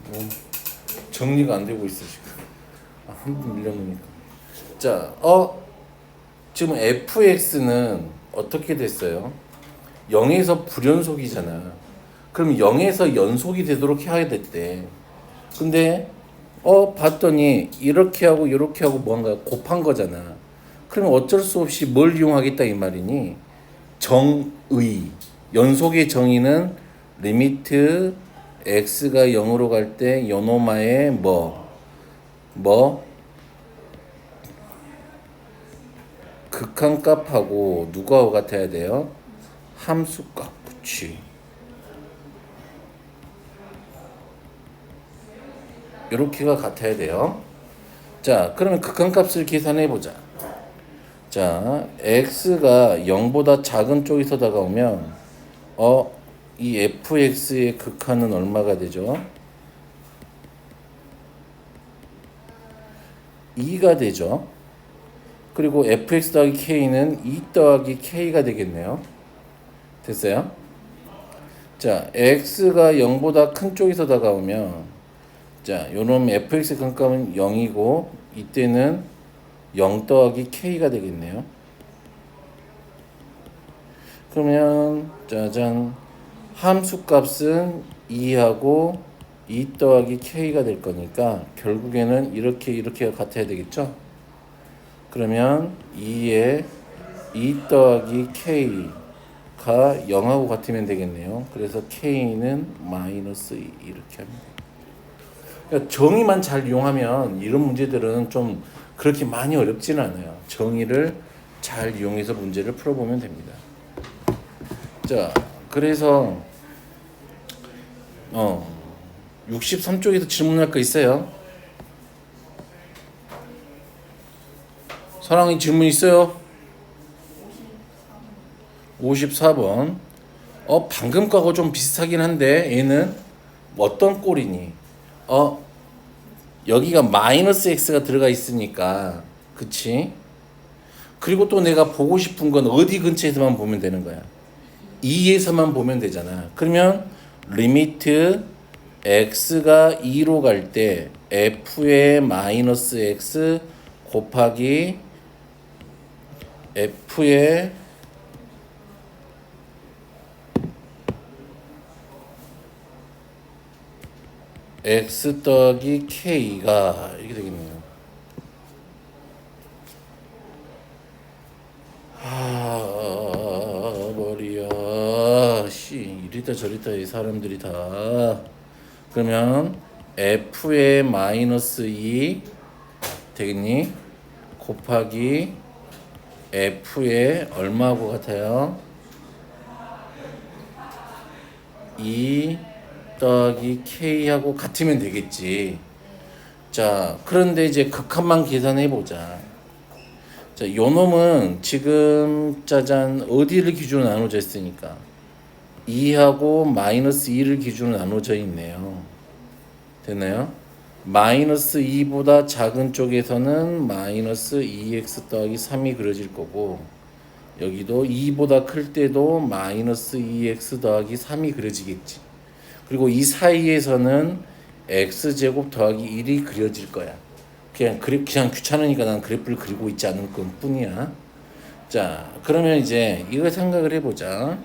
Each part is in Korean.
뭐 정리가 안 되고 있어 지금. 한 번 밀려놓으니까. 자, 지금 fx는 어떻게 됐어요? 0에서 불연속이잖아. 그럼 0에서 연속이 되도록 해야 됐대. 근데 봤더니 이렇게 하고 이렇게 하고 뭔가 곱한 거잖아. 그럼 어쩔 수 없이 뭘 이용하겠다 이 말이니? 정의. 연속의 정의는 리미트 x가 0으로 갈 때 요노마의 극한값하고 누구하고 같아야 돼요? 함수값. 그치. 이렇게가 같아야 돼요. 자, 그러면 극한값을 계산해 보자. 자, x가 0보다 작은 쪽에서 다가오면 이 fx의 극한은 얼마가 되죠? 2가 되죠. 그리고 fx 더하기 k는 2 더하기 k가 되겠네요. 됐어요? 자, x가 0보다 큰 쪽에서 다가오면 자, 요놈 fx의 극한값은 0이고 이때는 0 더하기 k가 되겠네요. 그러면 짜잔, 함수값은 2하고 2 더하기 k가 될 거니까 결국에는 이렇게 같아야 되겠죠? 그러면 2에 2 더하기 k가 0하고 같으면 되겠네요. 그래서 k는 마이너스 2 이렇게 하면 돼요. 그러니까 정의만 잘 이용하면 이런 문제들은 좀 그렇게 많이 어렵지는 않아요. 정의를 잘 이용해서 문제를 풀어보면 됩니다. 자, 그래서 63쪽에서 질문할 거 있어요? 사랑이 질문 있어요? 54번. 방금 거하고 좀 비슷하긴 한데 얘는 어떤 꼴이니? 여기가 마이너스 x가 들어가 있으니까, 그치? 그리고 또 내가 보고 싶은 건 어디 근처에서만 보면 되는 거야. 2에서만 보면 되잖아. 그러면 리미트 x가 2로 갈 때 f의 마이너스 x 곱하기 f의 x 더하기 k가 이렇게 되겠네요. 머리야. 이리다 저리다 이 사람들이 다. 그러면 f의 마이너스 2 되겠니? 곱하기 f의 얼마하고 같아요? 2 더하기 k하고 같으면 되겠지. 자, 그런데 이제 극한만 계산해 보자. 자, 요 놈은 지금 짜잔 어디를 기준으로 나눠져 있으니까 2하고 마이너스 2를 기준으로 나눠져 있네요. 됐나요? 마이너스 2보다 작은 쪽에서는 마이너스 2x 더하기 3이 그려질 거고 여기도 2보다 클 때도 마이너스 2x 더하기 3이 그려지겠지. 그리고 이 사이에서는 x제곱 더하기 1이 그려질 거야. 그냥 귀찮으니까 난 그래프를 그리고 있지 않을 것 뿐이야. 자, 그러면 이제 이거 생각을 해보자.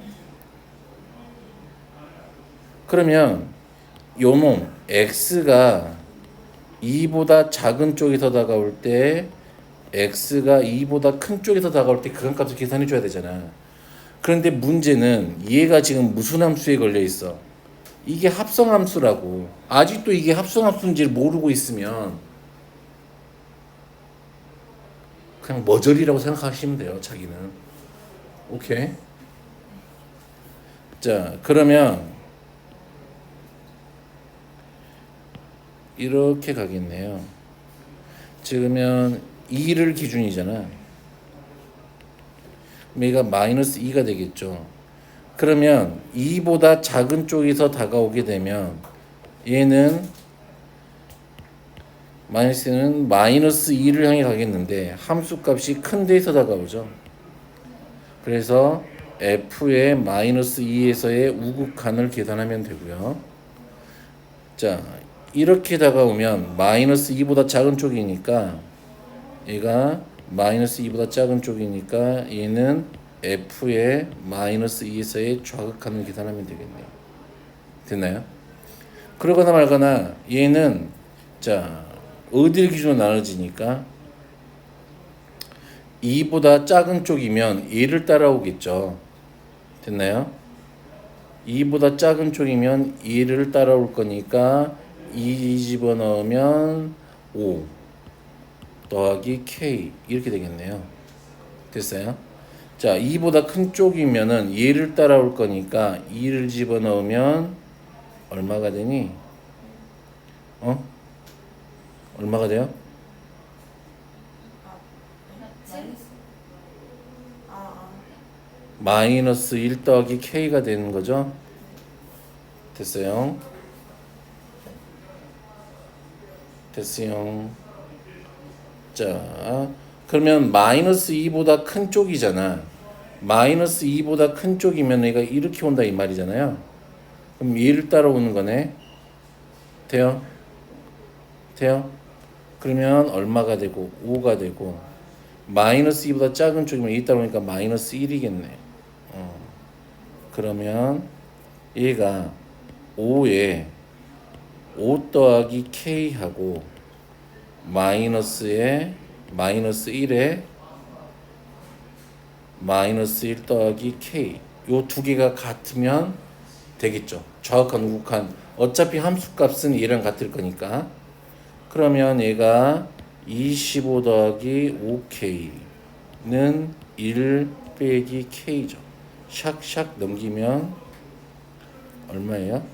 그러면 요놈 x가 2보다 작은 쪽에서 다가올 때 x가 2보다 큰 쪽에서 다가올 때 극한값을 계산해 줘야 되잖아. 그런데 문제는 얘가 지금 무슨 함수에 걸려 있어? 이게 합성함수라고. 아직도 이게 합성함수인지를 모르고 있으면 그냥 머저리라고 생각하시면 돼요. 자기는. 오케이. 자, 그러면 이렇게 가겠네요. 지금은 2를 기준이잖아. 얘가 마이너스 2가 되겠죠. 그러면 2보다 작은 쪽에서 다가오게 되면 얘는 마이너스는 마이너스 2를 향해 가겠는데 함수값이 큰 데에서 다가오죠. 그래서 f의 마이너스 2에서의 우극한을 계산하면 되고요. 자, 이렇게 다가오면 마이너스 2보다 작은 쪽이니까 얘가 마이너스 2보다 작은 쪽이니까 얘는 f의 마이너스 2에서의 좌극한을 계산하면 되겠네요. 됐나요? 그러거나 말거나 얘는 자 어디를 기준으로 나눠지니까 2보다 작은 쪽이면 얘를 따라오겠죠. 됐나요? 2보다 작은 쪽이면 2를 따라올 거니까 2 집어넣으면 5 더하기 k 이렇게 되겠네요. 됐어요? 자, 2보다 큰 쪽이면은 얘를 따라올 거니까 2를 집어넣으면 얼마가 되니? 얼마가 돼요? 마이너스 1 더하기 k가 되는 거죠. 됐어요? 됐어요. 자, 그러면 마이너스 2보다 큰 쪽이잖아. 마이너스 2보다 큰 쪽이면 얘가 이렇게 온다 이 말이잖아요. 그럼 얘를 따라오는 거네. 돼요? 돼요? 그러면 얼마가 되고 5가 되고 마이너스 2보다 작은 쪽이면 얘 따라오니까 마이너스 1이겠네. 그러면 얘가 5에 5 더하기 k하고 마이너스에 마이너스 1에 마이너스 1 더하기 k 요 두 개가 같으면 되겠죠. 좌극한 우극한 어차피 함수 값은 얘랑 같을 거니까. 그러면 얘가 25 더하기 5k는 1 빼기 k죠. 샥샥 넘기면 얼마예요?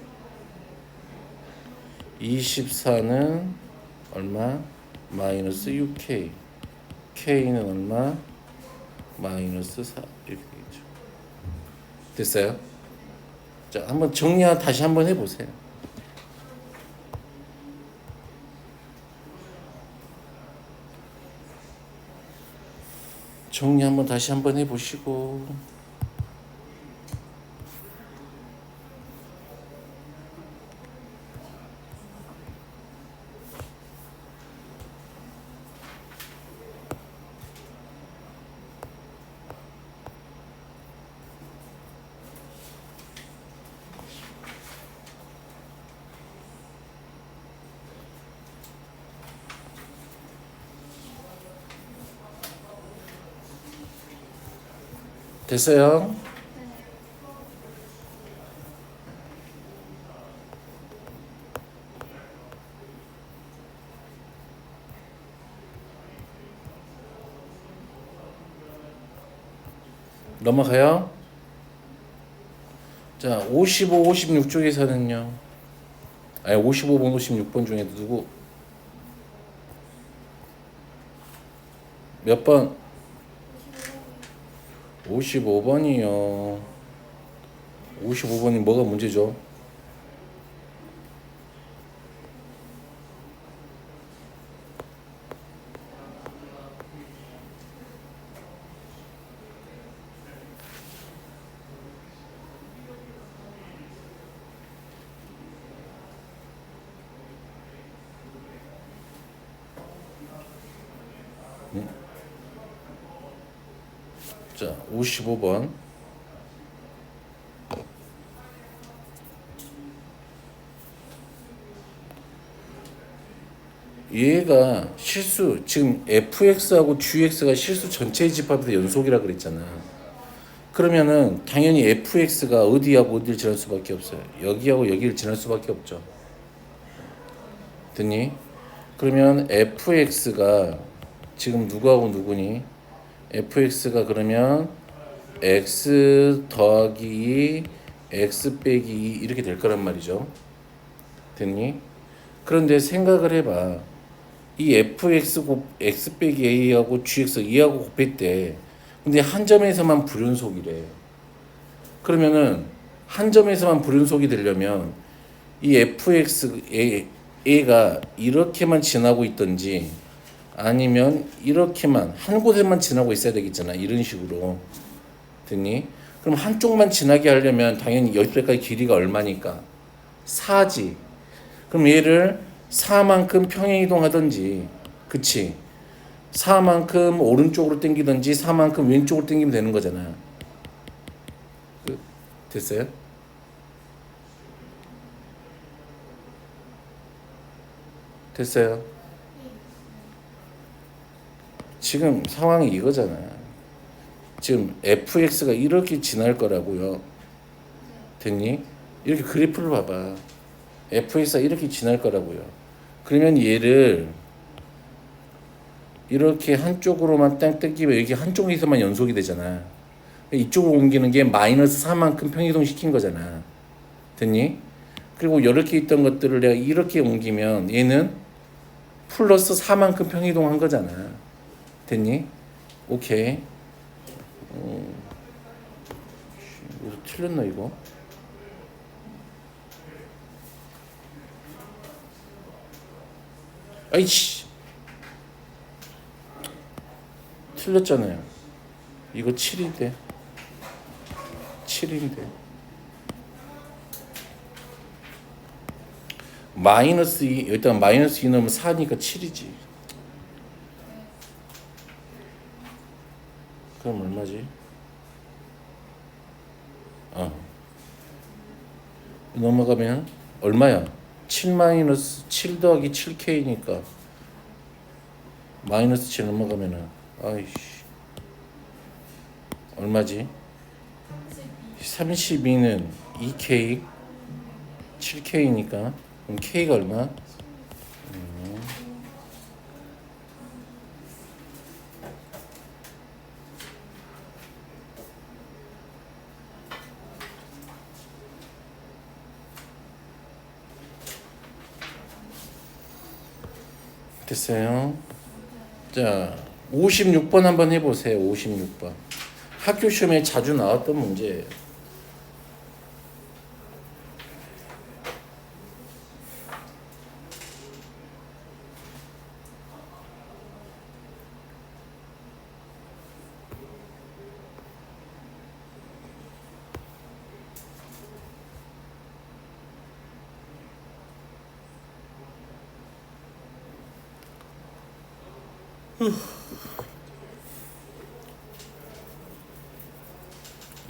24는 얼마? 마이너스 6k. k는 얼마? 마이너스 4 이렇게 되겠죠. 됐어요? 자, 한번 다시 한번 해보세요. 정리 한번 다시 한번 해보시고 됐어요? 넘어가요? 자, 55, 56 쪽에서는요. 아니 55번, 56번 중에 누구? 몇 번? 55번이요. 55번이 뭐가 문제죠? 자, 55번. 얘가 실수, 지금 fx하고 gx가 실수 전체의 집합에서 연속이라 그랬잖아. 그러면은 당연히 fx가 어디하고 어디를 지날 수밖에 없어요. 여기하고 여기를 지날 수밖에 없죠. 됐니? 그러면 fx가 지금 누구하고 누구니? fx가 그러면 x 더하기 2, x 빼기 2 이렇게 될 거란 말이죠. 됐니? 그런데 생각을 해봐. 이 fx x 빼기 a하고 gx 2하고 곱할 때 근데 한 점에서만 불연속이래. 그러면은 한 점에서만 불연속이 되려면 이 fx a가 이렇게만 지나고 있든지 아니면 이렇게만 한 곳에만 지나고 있어야 되겠잖아. 이런 식으로. 됐니? 그럼 한쪽만 지나게 하려면 당연히 여기까지 길이가 얼마니까? 4지. 그럼 얘를 4만큼 평행이동하든지, 그치? 4만큼 오른쪽으로 당기든지 4만큼 왼쪽으로 당기면 되는 거잖아. 됐어요? 됐어요? 지금 상황이 이거잖아. 지금 fx가 이렇게 지날 거라고요. 됐니? 이렇게 그래프를 봐봐. fx가 이렇게 지날 거라고요. 그러면 얘를 이렇게 한쪽으로만 땡 땡기면 여기 한쪽에서만 연속이 되잖아. 이쪽으로 옮기는 게 마이너스 4만큼 평이동 시킨 거잖아. 됐니? 그리고 이렇게 있던 것들을 내가 이렇게 옮기면 얘는 플러스 4만큼 평이동 한 거잖아. 됐니? 오케이. 이거 틀렸나 이거? 아이씨, 틀렸잖아요. 이거 7인데 7인데 마이너스 2, 일단 마이너스 2 넣으면 4니까 7이지. 그럼 얼마지? 넘어가면 얼마야? 7 마이너스 7 더하기 7K니까 마이너스 7 넘어가면은 아이씨 얼마지? 32는 2K 7K니까 그럼 K가 얼마? 됐어요? 자, 56번 한번 해보세요. 56번. 학교 시험에 자주 나왔던 문제예요.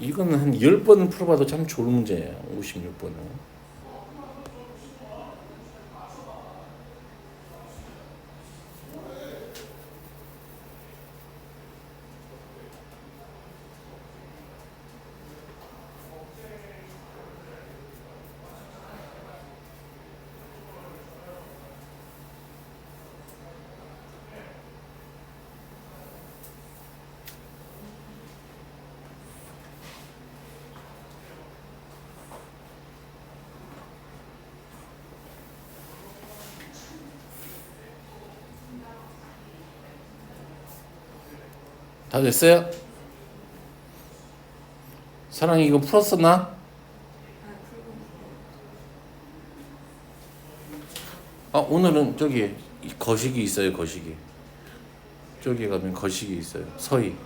이거는 한 10번은 풀어봐도 참 좋은 문제예요. 56번은. 다 됐어요? 사랑이 이거 풀었었나? 오늘은 저기 거시기 있어요. 거시기. 저기 가면 거시기 있어요. 서희.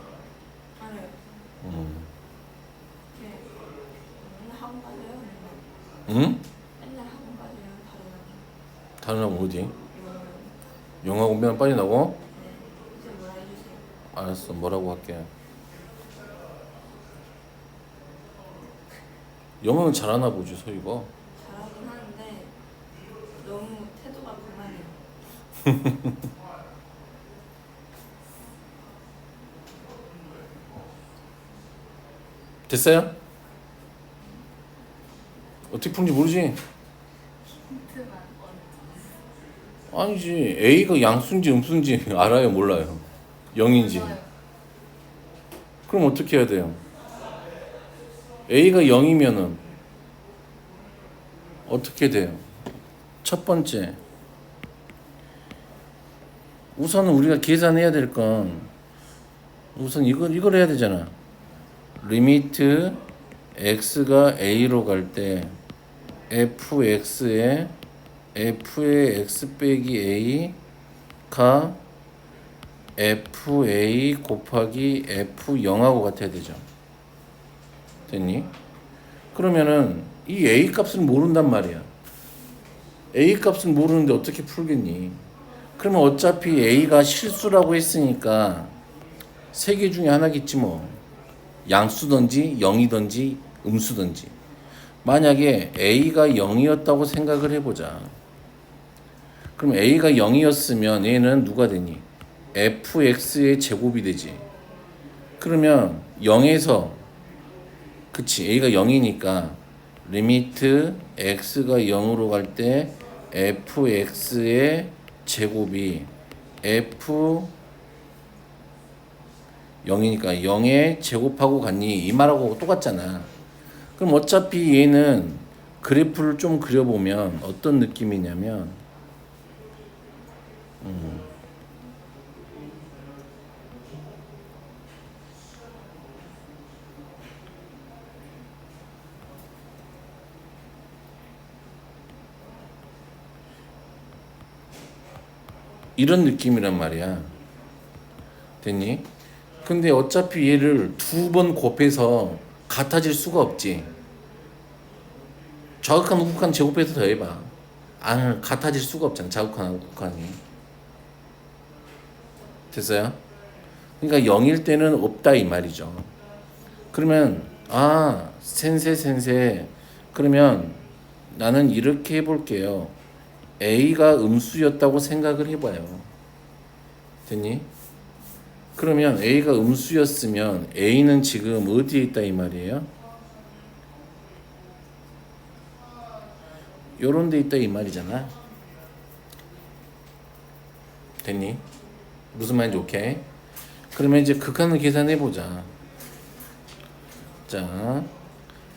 학원 가세요? 응? 맨날 학원 가세요? 다른 학원 어디? 다른 영어 공부하면 빨리 나고? 네. 이제 뭐라 해주세요. 알았어. 뭐라고 할게. 영어는 잘하나 보지 서희가. 잘하긴 하는데 너무 태도가 그만해요. 됐어요? 어떻게 푸는지 모르지? 힌트만 아니지. A가 양수인지 음수인지 알아요? 몰라요? 0인지. 그럼 어떻게 해야 돼요? A가 0이면은 어떻게 돼요? 첫 번째, 우선은 우리가 계산해야 될 건 우선 이걸 해야 되잖아. 리미트 x가 a로 갈 때 fx에 f의 x 빼기 a가 fa 곱하기 f0하고 같아야 되죠. 됐니? 그러면은 이 a 값을 모른단 말이야. A 값은 모르는데 어떻게 풀겠니? 그러면 어차피 A가 실수라고 했으니까 세 개 중에 하나겠지 뭐. 양수든지 0이든지 음수든지. 만약에 A가 0이었다고 생각을 해보자. 그럼 A가 0이었으면 얘는 누가 되니? fx의 제곱이 되지. 그러면 0에서 그치 A가 0이니까 리미트 x가 0으로 갈 때 fx의 제곱이 f 0이니까 0에 제곱하고 같니? 이 말하고 똑같잖아. 그럼 어차피 얘는 그래프를 좀 그려보면 어떤 느낌이냐면 이런 느낌이란 말이야. 됐니? 근데 어차피 얘를 두 번 곱해서 같아질 수가 없지. 좌극한 우극한 제곱해서 더해봐. 아, 같아질 수가 없잖아. 좌극한 우극한이. 됐어요? 그러니까 0일 때는 없다 이 말이죠. 그러면 센세 그러면 나는 이렇게 해볼게요. A가 음수였다고 생각을 해봐요. 됐니? 그러면 A가 음수였으면 A는 지금 어디에 있다 이 말이에요? 요런 데 있다 이 말이잖아. 됐니? 무슨 말인지 오케이? 그러면 이제 극한을 계산해 보자. 자,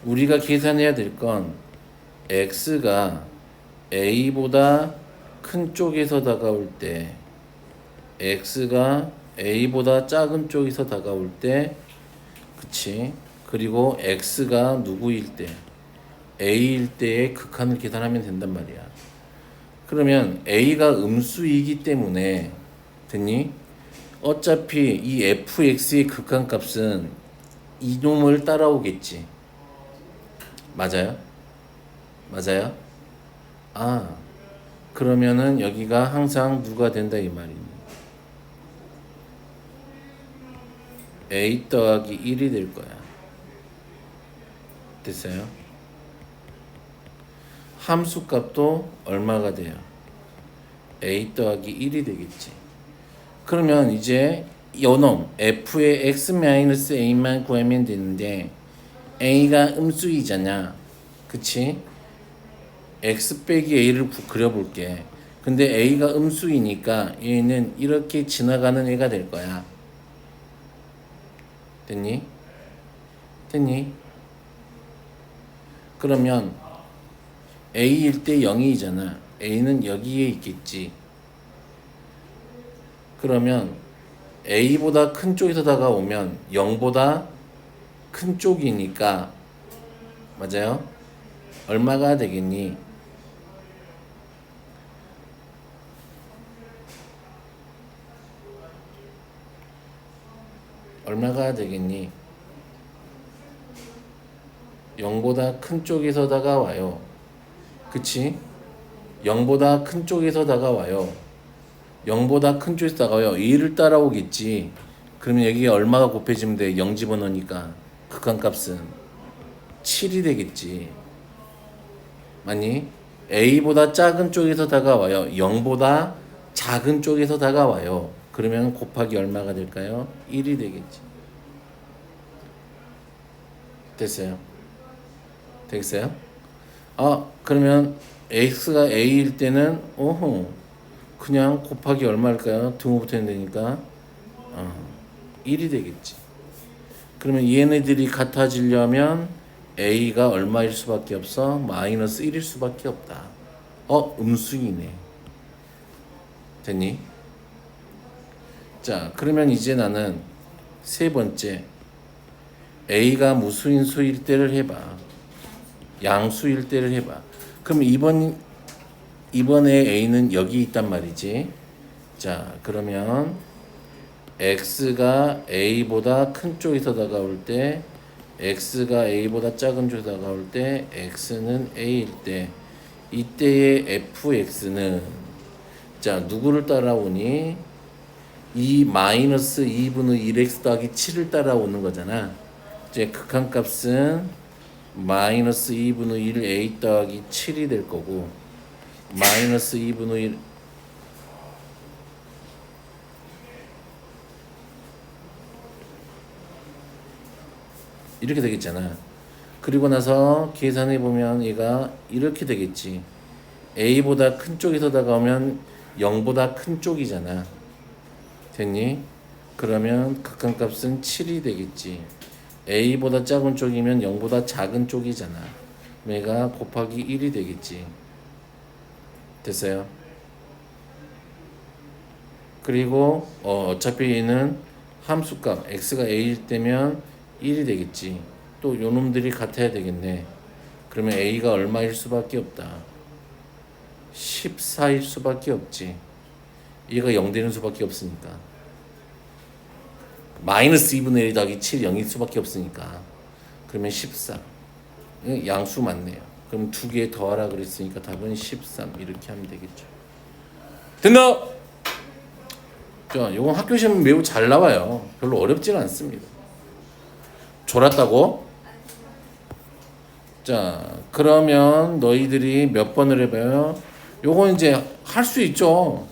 우리가 계산해야 될 건 x가 a보다 큰 쪽에서 다가올 때 x가 a보다 작은 쪽에서 다가올 때 그치? 그리고 x가 누구일 때 a일 때의 극한을 계산하면 된단 말이야. 그러면 a가 음수이기 때문에 됐니? 어차피 이 fx의 극한값은 이놈을 따라오겠지. 맞아요? 맞아요? 그러면은 여기가 항상 누가 된다 이 말이니? a 더하기 1이 될 거야. 됐어요? 함수값도 얼마가 돼요? a 더하기 1이 되겠지. 그러면 이제 요놈 f의 x-a만 구하면 되는데 a가 음수이잖아. 그치? x 빼기 a를 그려볼게. 근데 a가 음수이니까 얘는 이렇게 지나가는 애가 될 거야. 됐니? 됐니? 그러면 a일 때 0이잖아. a는 여기에 있겠지. 그러면 a보다 큰 쪽에서 다가오면 0보다 큰 쪽이니까 맞아요? 얼마가 되겠니? 얼마가 되겠니? 0보다 큰 쪽에서 다가와요. 그치? 0보다 큰 쪽에서 다가와요. 0보다 큰 쪽에서 다가와요. 2를 따라오겠지. 그러면 여기에 얼마가 곱해지면 돼? 0 집어넣으니까 극한값은 7이 되겠지. 맞니? A보다 작은 쪽에서 다가와요. 0보다 작은 쪽에서 다가와요. 그러면 곱하기 얼마가 될까요? 1이 되겠지. 됐어요? 되겠어요? 그러면 x가 a일 때는 그냥 곱하기 얼마일까요? 등호부터 해야 되니까 1이 되겠지. 그러면 얘네들이 같아지려면 a가 얼마일 수밖에 없어? 마이너스 1일 수밖에 없다. 음수이네. 됐니? 자, 그러면 이제 나는 세 번째 a가 무수인 수일 때를 해봐. 양수일 때를 해봐. 그럼 이번에 a는 여기 있단 말이지. 자, 그러면 x가 a보다 큰 쪽에서 다가올 때 x가 a보다 작은 쪽에서 다가올 때 x는 a일 때 이때의 fx는 자 누구를 따라오니? 이 마이너스 2분의 1x 더하기 7을 따라오는 거잖아. 이제 극한값은 마이너스 2분의 1 a 더하기 7이 될 거고 마이너스 2분의 1 이렇게 되겠잖아. 그리고 나서 계산해 보면 얘가 이렇게 되겠지. a보다 큰 쪽에서 다가오면 0보다 큰 쪽이잖아. 됐니? 그러면 극한값은 7이 되겠지. a보다 작은 쪽이면 0보다 작은 쪽이잖아. 얘가 곱하기 1이 되겠지. 됐어요? 그리고 어차피 얘는 함수값 x가 a일 때면 1이 되겠지. 또 요놈들이 같아야 되겠네. 그러면 a가 얼마일 수밖에 없다. 14일 수밖에 없지. 얘가 0 되는 수밖에 없으니까. 마이너스 2분의 1 더하기 7 0일 수밖에 없으니까. 그러면 14. 양수 맞네요. 그럼 두 개 더하라 그랬으니까 답은 13 이렇게 하면 되겠죠. 됐나? 자, 요건 학교 시험 매우 잘 나와요. 별로 어렵지는 않습니다. 졸았다고? 자, 그러면 너희들이 몇 번을 해봐요? 요건 이제 할 수 있죠.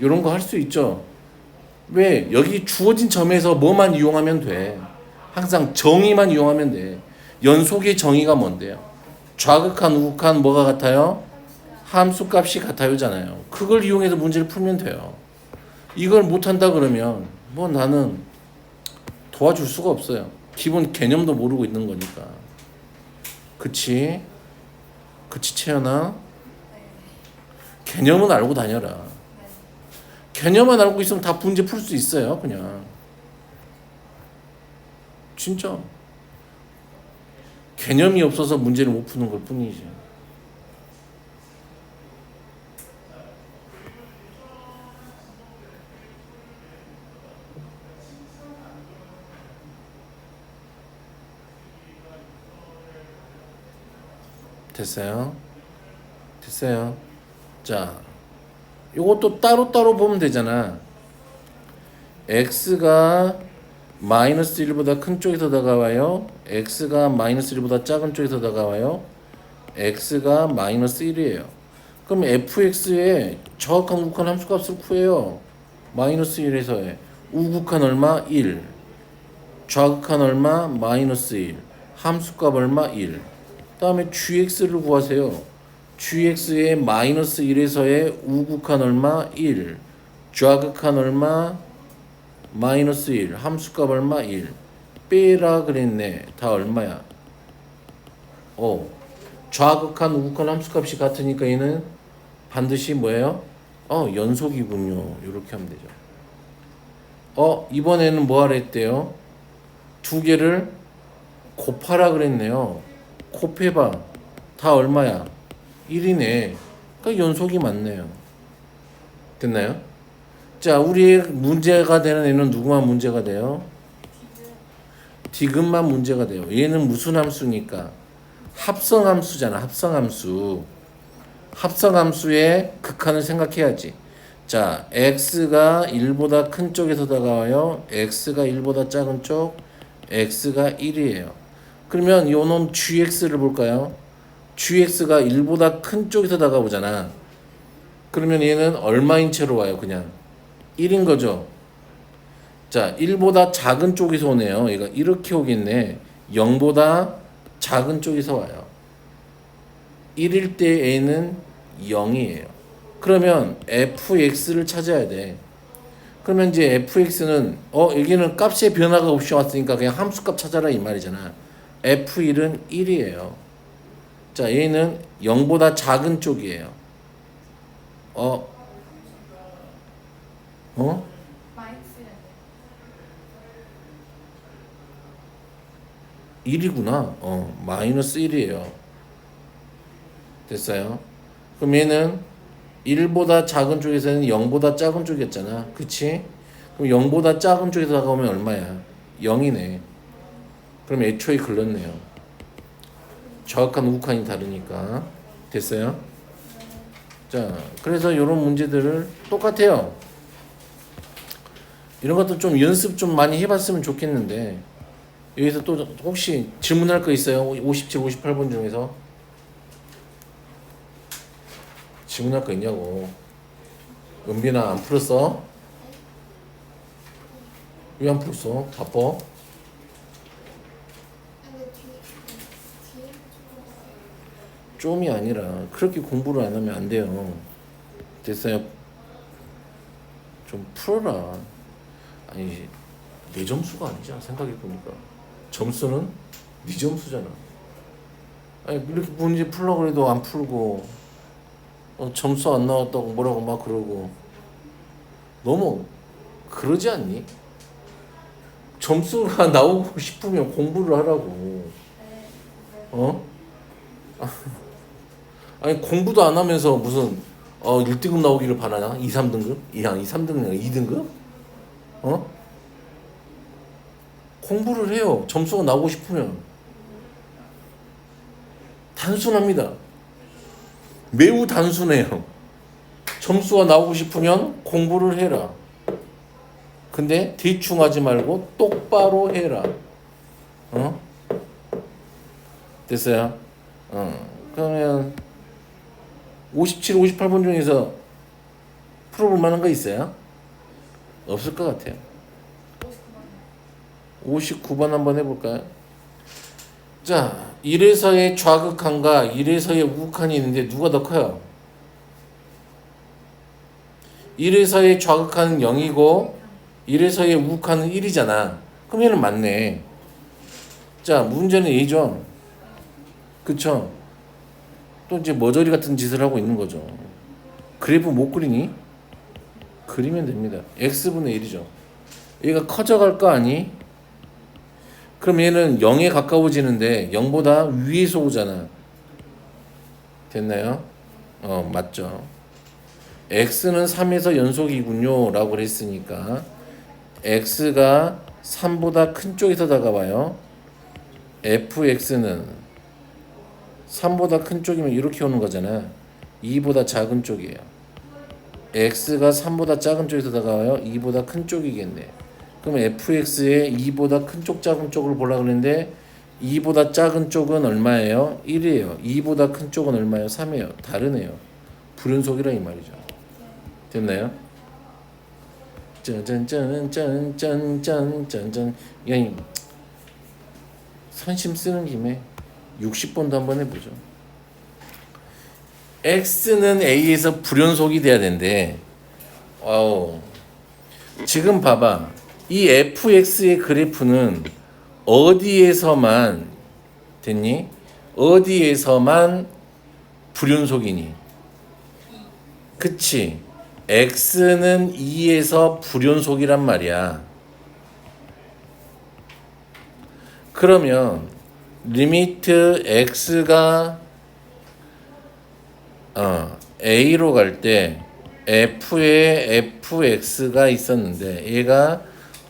요런 거 할 수 있죠. 왜? 여기 주어진 점에서 뭐만 이용하면 돼. 항상 정의만 이용하면 돼. 연속의 정의가 뭔데요? 좌극한, 우극한 뭐가 같아요? 함수값이 같아요잖아요. 그걸 이용해서 문제를 풀면 돼요. 이걸 못한다 그러면 뭐 나는 도와줄 수가 없어요. 기본 개념도 모르고 있는 거니까. 그치? 그치 채연아? 개념은 알고 다녀라. 개념만 알고 있으면 다 문제 풀 수 있어요. 그냥 진짜 개념이 없어서 문제를 못 푸는 걸 뿐이지. 됐어요? 됐어요. 자, 요것도 따로따로 보면 되잖아. x가 마이너스 1보다 큰 쪽에서 다가와요. x가 마이너스 1보다 작은 쪽에서 다가와요. x가 마이너스 1이에요. 그럼 fx의 정확한 우극한 함수값을 구해요. 마이너스 1에서의 우극한 얼마? 1. 좌극한 얼마? 마이너스 1. 함수값 얼마? 1. 다음에 gx를 구하세요. gx의 마이너스 1에서의 우극한 얼마? 1. 좌극한 얼마? 마이너스 1. 함수값 얼마? 1. 빼라 그랬네. 다 얼마야? 좌극한 우극한 함수값이 같으니까 얘는 반드시 뭐예요? 연속이군요. 이렇게 하면 되죠. 이번에는 뭐 하라 했대요? 두 개를 곱하라 그랬네요. 곱해봐. 다 얼마야? 1이네. 그러니까 연속이 맞네요. 됐나요? 자, 우리의 문제가 되는 애는 누구만 문제가 돼요? 디귿만 문제가 돼요. 얘는 무슨 함수니까? 합성함수잖아. 합성함수. 합성함수의 극한을 생각해야지. 자, x가 1보다 큰 쪽에서 다가와요. x가 1보다 작은 쪽. x가 1이에요. 그러면 요놈 gx를 볼까요? gx가 1보다 큰 쪽에서 다가오잖아. 그러면 얘는 얼마인 채로 와요? 그냥 1인 거죠. 자, 1보다 작은 쪽에서 오네요. 얘가 이렇게 오겠네. 0보다 작은 쪽에서 와요. 1일 때 a는 0이에요. 그러면 fx를 찾아야 돼. 그러면 이제 fx는 여기는 값의 변화가 없이 왔으니까 그냥 함수값 찾아라 이 말이잖아. f1은 1이에요. 자, 얘는 0보다 작은 쪽이에요. 마이너스 1이구나. 마이너스 1이에요. 됐어요? 그럼 얘는 1보다 작은 쪽에서는 0보다 작은 쪽이었잖아. 그치? 그럼 0보다 작은 쪽에서 다가오면 얼마야? 0이네. 그럼 애초에 글렀네요. 정확한 우극한이 다르니까. 됐어요? 자, 그래서 이런 문제들을 똑같아요. 이런 것도 좀 연습 좀 많이 해봤으면 좋겠는데 여기서 또 혹시 질문할 거 있어요? 57, 58번 중에서 질문할 거 있냐고. 은빈아 안 풀었어? 왜 안 풀었어? 바빠? 좀이 아니라 그렇게 공부를 안 하면 안 돼요. 됐어요? 좀 풀어라. 아니 내 점수가 아니잖아. 생각해보니까 점수는 네 점수잖아. 아니 이렇게 문제 풀려고 해도 안 풀고 점수 안 나왔다고 뭐라고 막 그러고 너무 그러지 않니? 점수가 나오고 싶으면 공부를 하라고. 어? 아니 공부도 안 하면서 무슨 1등급 나오기를 바라나? 2, 3등급? 2, 3등급, 2등급? 어? 공부를 해요. 점수가 나오고 싶으면. 단순합니다. 매우 단순해요. 점수가 나오고 싶으면 공부를 해라. 근데 대충 하지 말고 똑바로 해라. 어? 됐어요? 그러면 57, 58번 중에서 풀어볼 만한 거 있어요? 없을 것 같아요. 59번 한번 해볼까요? 자, 1에서의 좌극한과 1에서의 우극한이 있는데 누가 더 커요? 1에서의 좌극한은 0이고 1에서의 우극한은 1이잖아. 그럼 얘는 맞네. 자, 문제는 A죠. 그쵸? 또 이제 머저리 같은 짓을 하고 있는 거죠. 그래프 못 그리니? 그리면 됩니다. x분의 1이죠. 얘가 커져갈 거 아니? 그럼 얘는 0에 가까워지는데 0보다 위에서 오잖아. 됐나요? 맞죠. x는 3에서 연속이군요 라고 그랬으니까 x가 3보다 큰 쪽에서 다가와요. fx는 3보다 큰 쪽이면 이렇게 오는 거잖아. 2보다 작은 쪽이에요. x가 3보다 작은 쪽에서 다가와요. 2보다 큰 쪽이겠네. 그럼 fx의 2보다 큰 쪽 작은 쪽을 보려고 그랬는데 2보다 작은 쪽은 얼마예요? 1이에요. 2보다 큰 쪽은 얼마예요? 3이에요. 다르네요. 불연속이라 이 말이죠. 됐나요? 짠짠짠짠짠짠짠짠. 야, 선심 쓰는 김에 60번도 한번 해보죠. x는 a에서 불연속이 돼야 된대. 지금 봐봐. 이 fx의 그래프는 어디에서만 됐니? 어디에서만 불연속이니? 그치? x는 2에서 불연속이란 말이야. 그러면 리미트 x가 a로 갈 때 f에 fx가 있었는데 얘가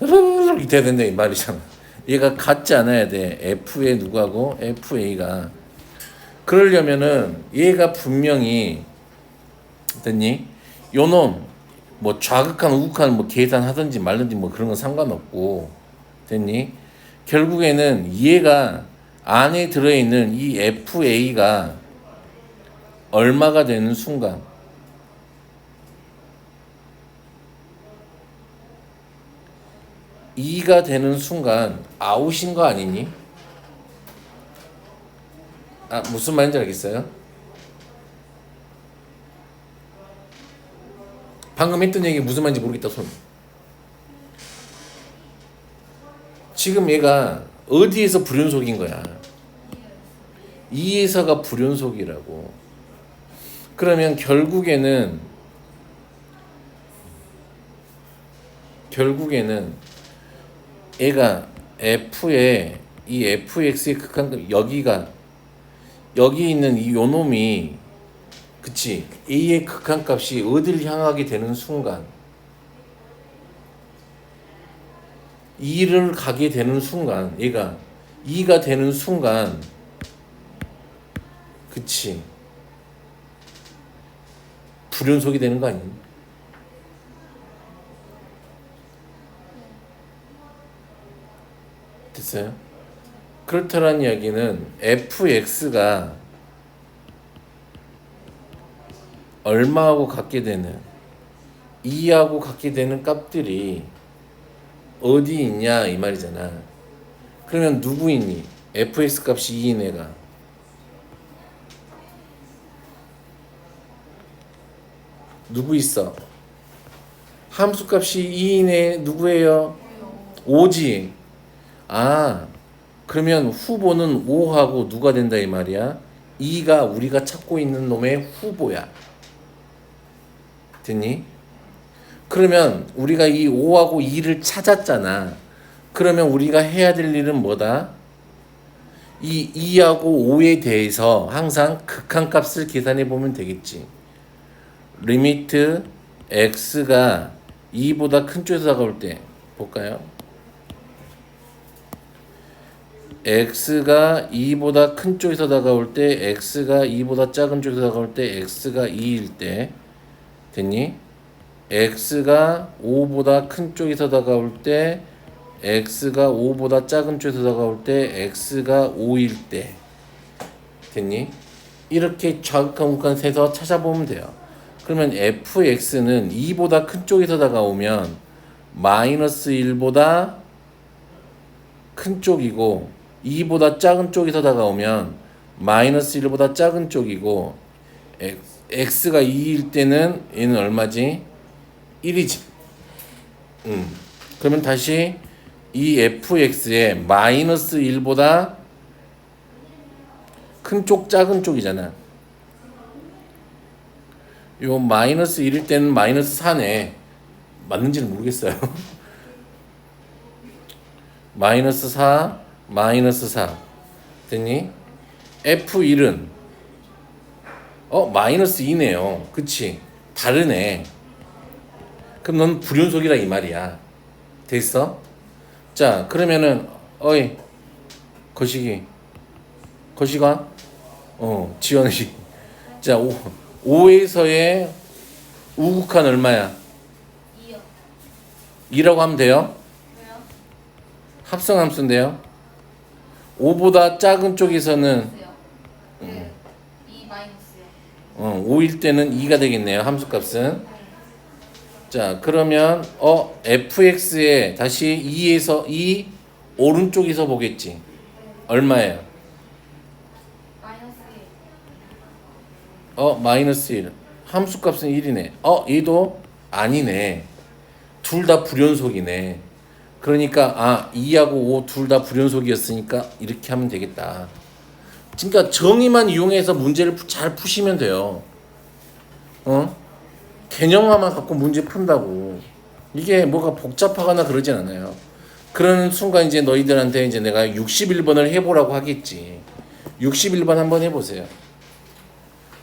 이렇게 돼야 된다 이 말이잖아. 얘가 같지 않아야 돼. f의 누구하고 fa가. 그러려면은 얘가 분명히 됐니? 요놈 뭐 좌극한 우극한 뭐 계산하든지 말든지 뭐 그런 건 상관없고 됐니? 결국에는 얘가 안에 들어있는 이 fa가 얼마가 되는 순간 2가 되는 순간 아웃인 거 아니니? 무슨 말인지 알겠어요? 방금 했던 얘기 무슨 말인지 모르겠다 손. 지금 얘가 어디에서 불연속인 거야? 2에서가 불연속이라고. 그러면 결국에는 얘가 f의 이 fx의 극한값 여기 있는 이 요놈이 그치 a의 극한값이 어딜 향하게 되는 순간 2를 가게 되는 순간 얘가 2가 되는 순간 그치 불연속이 되는 거 아니니? 됐어요? 그렇다는 이야기는 fx가 얼마하고 같게 되는 2하고 같게 되는 값들이 어디 있냐 이 말이잖아. 그러면 누구 있니? fx 값이 2인 애가 누구 있어? 함수 값이 2인 애 누구예요? 5지. 아, 그러면 후보는 5하고 누가 된다 이 말이야? 2가 우리가 찾고 있는 놈의 후보야. 됐니? 그러면 우리가 이 5하고 2를 찾았잖아. 그러면 우리가 해야 될 일은 뭐다? 이 2하고 5에 대해서 항상 극한값을 계산해 보면 되겠지. 리미트 x가 2보다 큰 쪽에서 다가올 때 볼까요? x가 2보다 큰 쪽에서 다가올 때 x가 2보다 작은 쪽에서 다가올 때 x가 2일 때 됐니? x가 5보다 큰 쪽에서 다가올 때 x가 5보다 작은 쪽에서 다가올 때 x가 5일 때 됐니? 이렇게 좌극한 우극한 세서 찾아보면 돼요. 그러면 fx는 2보다 큰 쪽에서 다가오면 마이너스 1보다 큰 쪽이고 2보다 작은 쪽에서 다가오면 마이너스 1보다 작은 쪽이고 x가 2일 때는 얘는 얼마지? 1이지. 그러면 다시 이 fx에 마이너스 1보다 큰 쪽 작은 쪽이잖아. 요 마이너스 1일 때는 마이너스 4네. 맞는지는 모르겠어요. 마이너스 4, 마이너스 4 됐니? F1은 마이너스 2네요. 그치? 다르네. 그럼 넌 불연속이라 이 말이야. 됐어? 자, 그러면은 어이 거시가 지원이 자 5에서의 우극한 얼마야? 2요. 2라고 하면 돼요? 왜요? 합성함수인데요. 5보다 작은 쪽에서는 있어요. 2 마이너스요. 5일 때는 2가 되겠네요. 함수값은. 자, 그러면 fx에 다시 2에서 2 오른쪽에서 보겠지. 얼마예요? 마이너스 1. 마이너스 1. 함수값은 1이네. 얘도 아니네. 둘 다 불연속이네. 그러니까 2하고 5 둘 다 불연속이었으니까 이렇게 하면 되겠다. 그러니까 정의만 이용해서 문제를 잘 푸시면 돼요. 개념화만 갖고 문제 푼다고 이게 뭐가 복잡하거나 그러진 않아요. 그러는 순간 이제 너희들한테 이제 내가 61번을 해보라고 하겠지. 61번 한번 해보세요.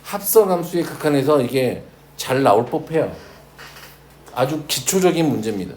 합성함수의 극한에서 이게 잘 나올 법해요. 아주 기초적인 문제입니다.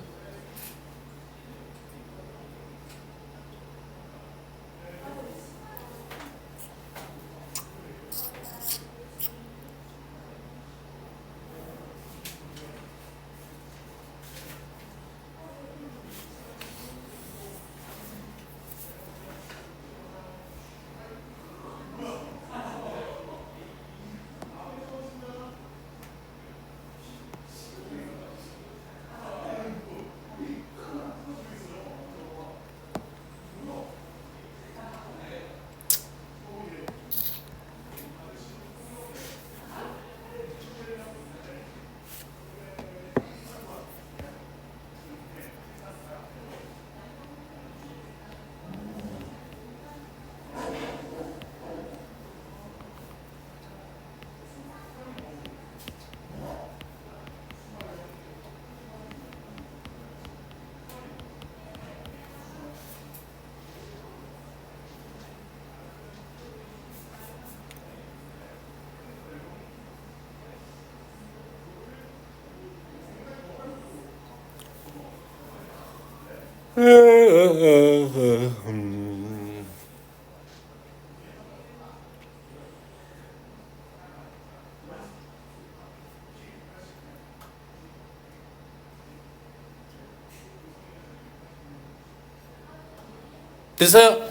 됐어요?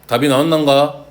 답이 나왔는가?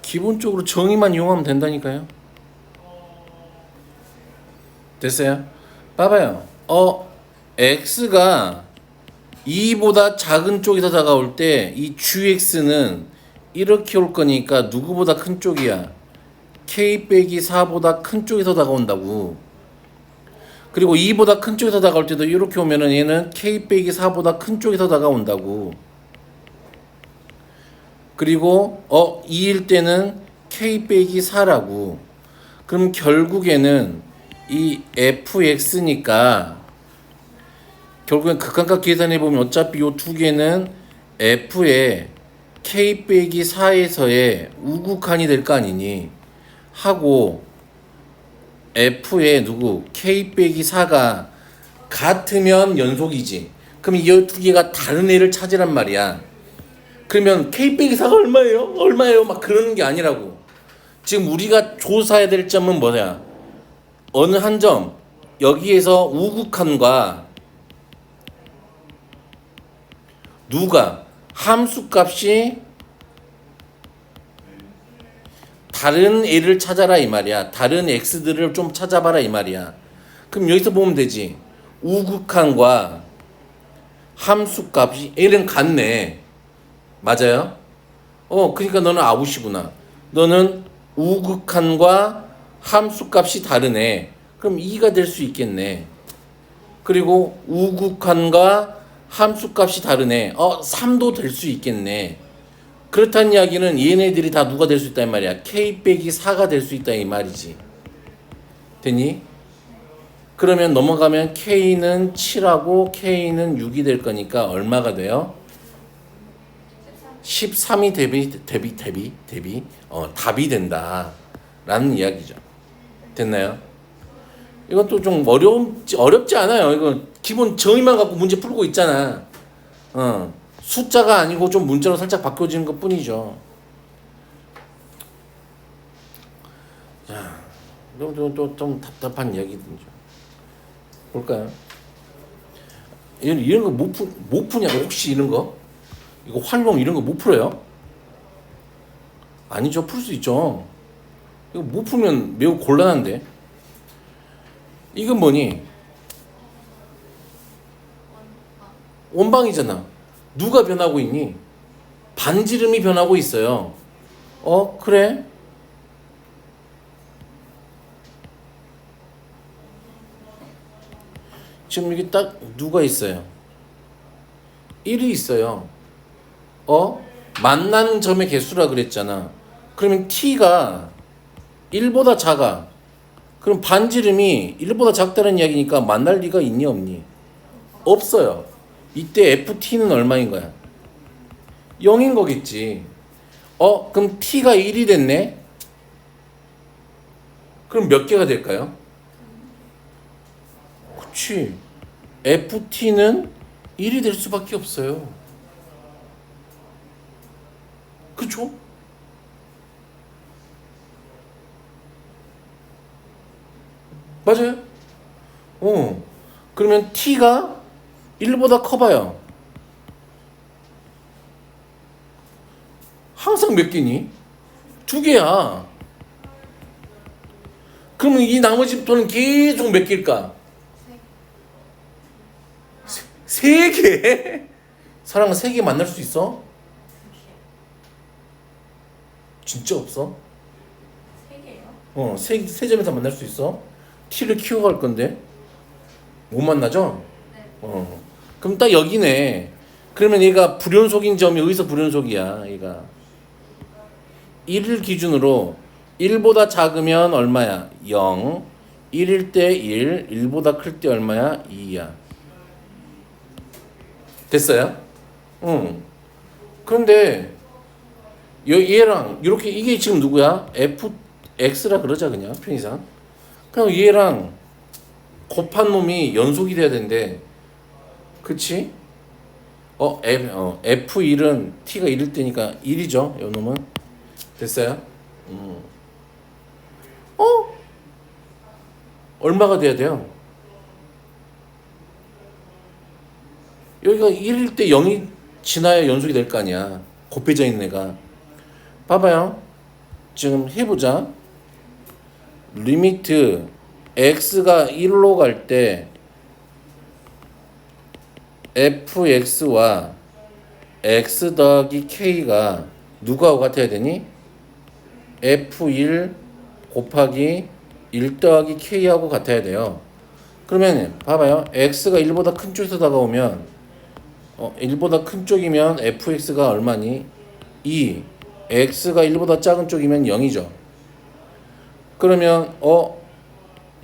기본적으로 정의만 이용하면 된다니까요. 됐어요? 봐봐요. x가 2보다 작은 쪽에서 다가올 때 이 gx는 이렇게 올 거니까 누구보다 큰 쪽이야? k 빼기 4보다 큰 쪽에서 다가온다고. 그리고 2보다 큰 쪽에서 다가올 때도 이렇게 오면은 얘는 k 빼기 4보다 큰 쪽에서 다가온다고. 그리고 2일 때는 k 빼기 4라고. 그럼 결국에는 이 fx니까 결국엔 극한값 계산해 보면 어차피 요 두 개는 f의 k 빼기 4에서의 우극한이 될 거 아니니 하고 f의 누구 k 빼기 4가 같으면 연속이지. 그럼 이 두 개가 다른 애를 찾으란 말이야. 그러면 k 빼기 4가 얼마예요? 얼마예요? 막 그러는 게 아니라고. 지금 우리가 조사해야 될 점은 뭐냐? 어느 한 점 여기에서 우극한과 누가 함수값이 다른 애를 찾아라 이 말이야. 다른 x들을 좀 찾아봐라 이 말이야. 그럼 여기서 보면 되지. 우극한과 함수값이 애는 같네. 맞아요? 그러니까 너는 아웃이구나. 너는 우극한과 함수값이 다르네. 그럼 2가 될 수 있겠네. 그리고 우극한과 함수값이 다르네. 3도 될 수 있겠네. 그렇다는 이야기는 얘네들이 다 누가 될 수 있다 이 말이야. k 빼기 4가 될 수 있다 이 말이지. 됐니? 그러면 넘어가면 k는 7하고 k는 6이 될 거니까 얼마가 돼요? 13이 답이 된다 라는 이야기죠. 됐나요? 이것도 좀 어렵지 않아요. 이거 기본 정의만 갖고 문제 풀고 있잖아. 숫자가 아니고 좀 문자로 살짝 바뀌어지는 것 뿐이죠. 자, 그럼 좀 답답한 이야기든죠. 볼까요? 이런 거 못 푸냐고 혹시 이런 거? 이거 활용 이런 거 못 풀어요? 아니죠. 풀 수 있죠. 이거 못 풀면 매우 곤란한데. 이건 뭐니? 원방이잖아. 누가 변하고 있니? 반지름이 변하고 있어요. 그래? 지금 여기 딱 누가 있어요? 1이 있어요. 만나는 점의 개수라 그랬잖아. 그러면 t가 1보다 작아. 그럼 반지름이 1보다 작다는 이야기니까 만날 리가 있니 없니? 없어요. 이때 ft는 얼마인 거야? 0인 거겠지. 그럼 t가 1이 됐네? 그럼 몇 개가 될까요? 그치. ft는 1이 될 수밖에 없어요. 그쵸? 맞아요? 그러면 t가 1보다 커봐요. 항상 몇 개니? 2개야. 그러면 이 나머지 부터는 계속 몇 개일까? 3개? 사랑은 3개 만날 수 있어? 진짜 없어? 3개요? 세 점에서 만날 수 있어? t를 키워갈 건데 못 만나죠? 네. 그럼 딱 여기네. 그러면 얘가 불연속인 점이 어디서 불연속이야? 얘가 1을 기준으로 1보다 작으면 얼마야? 0. 1일 때 1, 1보다 클 때 얼마야? 2야. 됐어요? 응. 그런데 얘랑 이렇게 이게 지금 누구야? fx라 그러자 그냥 편의상. 그럼 얘랑 곱한 놈이 연속이 돼야 되는데, 그치? f1은 t가 1일 때니까 1이죠. 요 놈은 됐어요? 어? 얼마가 돼야 돼요? 여기가 1일 때 0이 지나야 연속이 될 거 아니야. 곱해져 있는 애가. 봐봐요. 지금 해보자. 리미트 x가 1로 갈 때 fx와 x 더하기 k가 누구하고 같아야 되니? f1 곱하기 1 더하기 k하고 같아야 돼요. 그러면 봐봐요. x가 1보다 큰 쪽에서 다가오면 1보다 큰 쪽이면 fx가 얼마니? 2. x가 1보다 작은 쪽이면 0이죠. 그러면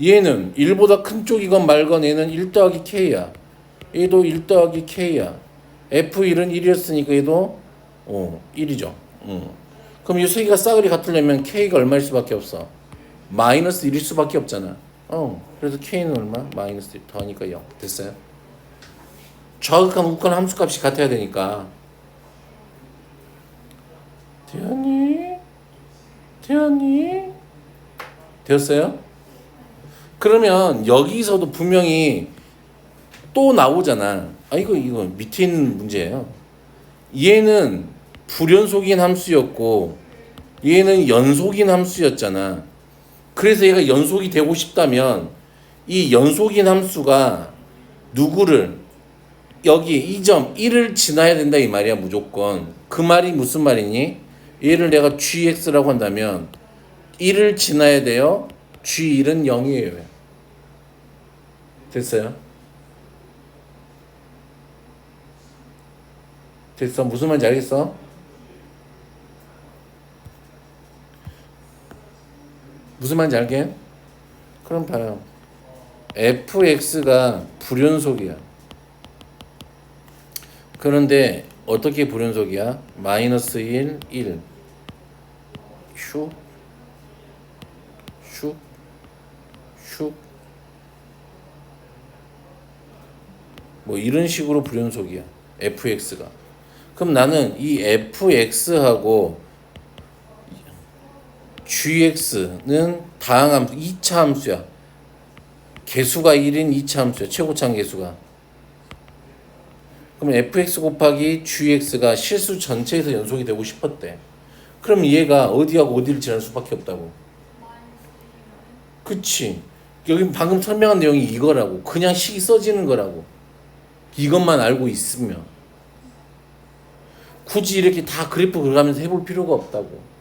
얘는 1보다 큰 쪽이건 말건 얘는 1 더하기 k야. 얘도 1 더하기 k야. f1은 1이었으니까 얘도 1이죠. 그럼 이 세 개가 싸그리 같으려면 k가 얼마일 수밖에 없어? 마이너스 1일 수밖에 없잖아. 그래서 k는 얼마? 마이너스 1 더하니까 0. 됐어요? 좌극한 우극한 함수값이 같아야 되니까. 대현이 되었어요? 그러면 여기서도 분명히 또 나오잖아. 이거 밑에 있는 문제예요. 얘는 불연속인 함수였고 얘는 연속인 함수였잖아. 그래서 얘가 연속이 되고 싶다면 이 연속인 함수가 누구를 여기 이 점 1을 지나야 된다 이 말이야. 무조건. 그 말이 무슨 말이니? 얘를 내가 gx라고 한다면 1을 지나야 돼요. g1은 0이에요. 됐어요? 됐어? 무슨 말인지 알겠어? 무슨 말인지 알게? 그럼 봐요. fx가 불연속이야. 그런데 어떻게 불연속이야? 마이너스 1, 1 슉 슉 슉 뭐 이런 식으로 불연속이야. fx가. 그럼 나는 이 fx하고 gx는 다항함수 2차 함수야. 개수가 1인 2차 함수야. 최고차항 개수가. 그럼 fx 곱하기 gx가 실수 전체에서 연속이 되고 싶었대. 그럼 얘가 어디하고 어디를 지날 수밖에 없다고. 그치. 여기 방금 설명한 내용이 이거라고. 그냥 식이 써지는 거라고. 이것만 알고 있으면. 굳이 이렇게 다 그래프 그려가면서 해볼 필요가 없다고.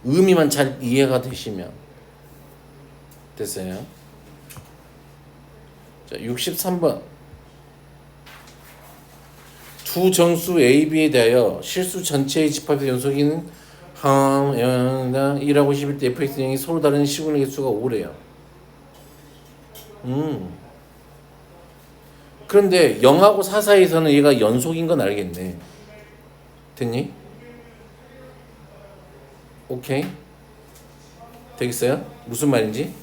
의미만 잘 이해가 되시면. 됐어요? 자, 63번. 두 정수 A, B에 대하여 실수 전체의 집합의 연속이는 1하고 11 때 fx, 0이 서로 다른 시분의 개수가 5래요. 그런데 0하고 4 사이에서는 얘가 연속인 건 알겠네. 됐니? 오케이? 되겠어요? 무슨 말인지?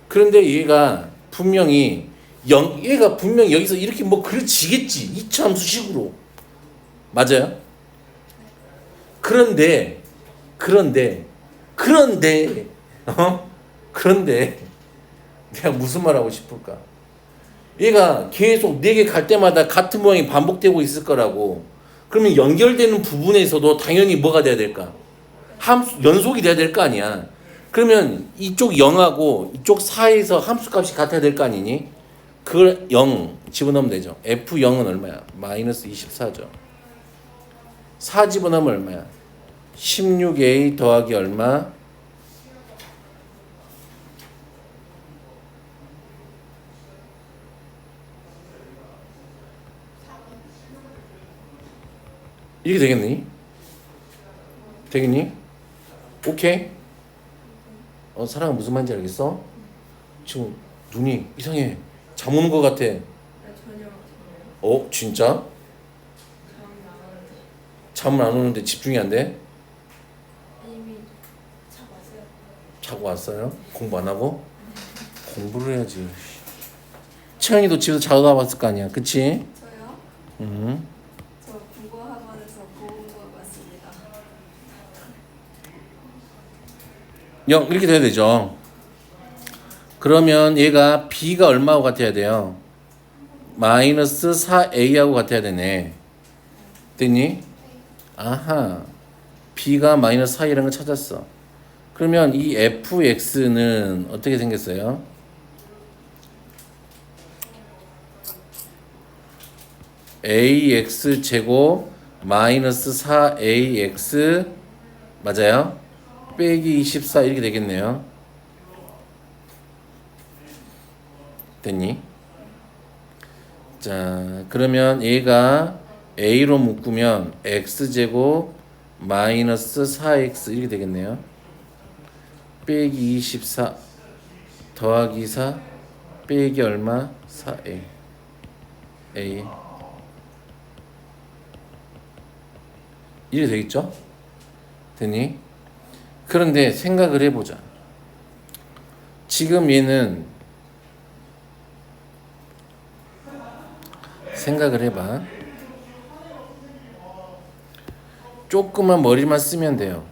그런데 얘가 분명히 얘가 분명히 여기서 이렇게 뭐 그려지겠지. 2차 함수식으로. 맞아요? 그런데 내가 무슨 말 하고 싶을까? 얘가 계속 4개 갈 때마다 같은 모양이 반복되고 있을 거라고. 그러면 연결되는 부분에서도 당연히 뭐가 돼야 될까? 함수 연속이 돼야 될 거 아니야. 그러면 이쪽 0하고 이쪽 4에서 함수값이 같아야 될 거 아니니? 그걸 0 집어넣으면 되죠. F0은 얼마야? 마이너스 24죠. 4 집어넣으면 얼마야? 16A 더하기 얼마? 이렇게 되겠니? 되겠니? 오케이? 사랑은 무슨 말인지 알겠어? 지금 눈이 이상해. 잠 오는 것 같아. 네, 전혀 진짜? 다음 나가는데 잠은 안 오는데 집중이 안 돼? 이미 잡았어요. 자고 왔어요? 공부 안 하고? 공부를 해야지. 채연이도 집에서 자다 왔을 거 아니야, 그치? 저요? 음. 저 국어학원에서 고운거 봤습니다. 이렇게 돼야 되죠. 그러면 얘가 b가 얼마하고 같아야 돼요? 마이너스 4a하고 같아야 되네. 됐니? 아하. b가 마이너스 4이라는 걸 찾았어. 그러면 이 fx는 어떻게 생겼어요? ax 제곱 마이너스 4ax 맞아요? 빼기 24 이렇게 되겠네요. 됐니? 자, 그러면 얘가 a로 묶으면 x제곱 마이너스 4x 이렇게 되겠네요. 빼기 24 더하기 4 빼기 얼마? 4a a 이렇게 되겠죠? 됐니? 그런데 생각을 해보자. 지금 얘는 생각을 해봐. 조그만 머리만 쓰면 돼요.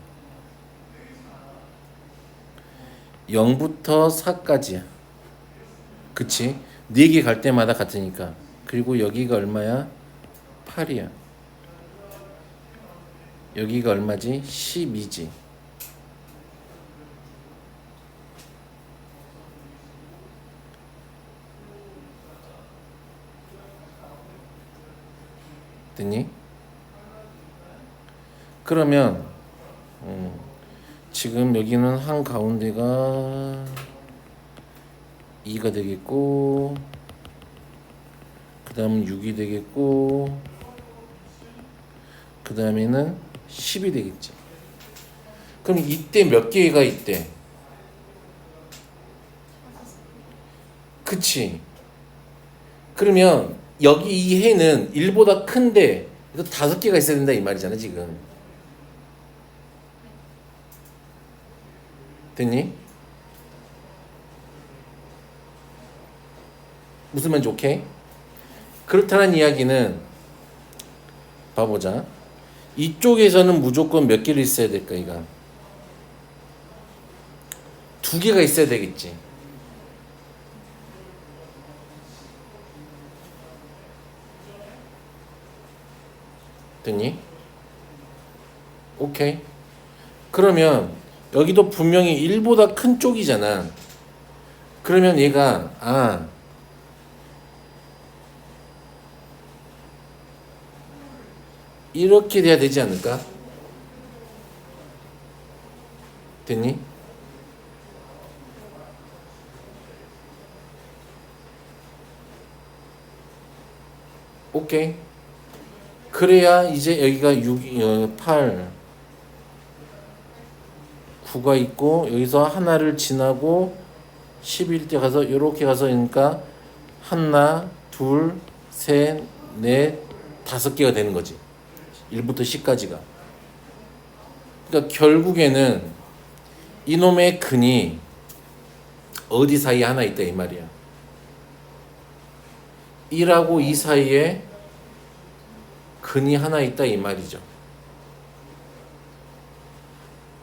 0부터 4까지야. 그치? 4개 갈 때마다 같으니까. 그리고 여기가 얼마야? 8이야. 여기가 얼마지? 12지. 됐니? 그러면 지금 여기는 한 가운데가 2가 되겠고 그 다음은 6이 되겠고 그 다음에는 10이 되겠지. 그럼 이때 몇 개가 있대? 그치? 그러면 여기 이 해는 1보다 큰데 5개가 있어야 된다 이 말이잖아 지금. 됐니? 무슨 말인지 오케이? 그렇다는 이야기는 봐보자. 이쪽에서는 무조건 몇 개를 있어야 될까 이거? 2개가 있어야 되겠지. 됐니? 오케이. 그러면 여기도 분명히 1보다 큰 쪽이잖아. 그러면 얘가 이렇게 돼야 되지 않을까? 됐니? 오케이. 그래야 이제 여기가 6, 8, 9가 있고 여기서 하나를 지나고 11대 가서 이렇게 가서 그러니까 하나, 둘, 셋, 넷, 5개가 되는 거지. 1부터 10까지가. 그러니까 결국에는 이놈의 근이 어디 사이에 하나 있다 이 말이야. 1하고 2 사이에 근이 하나 있다 이 말이죠.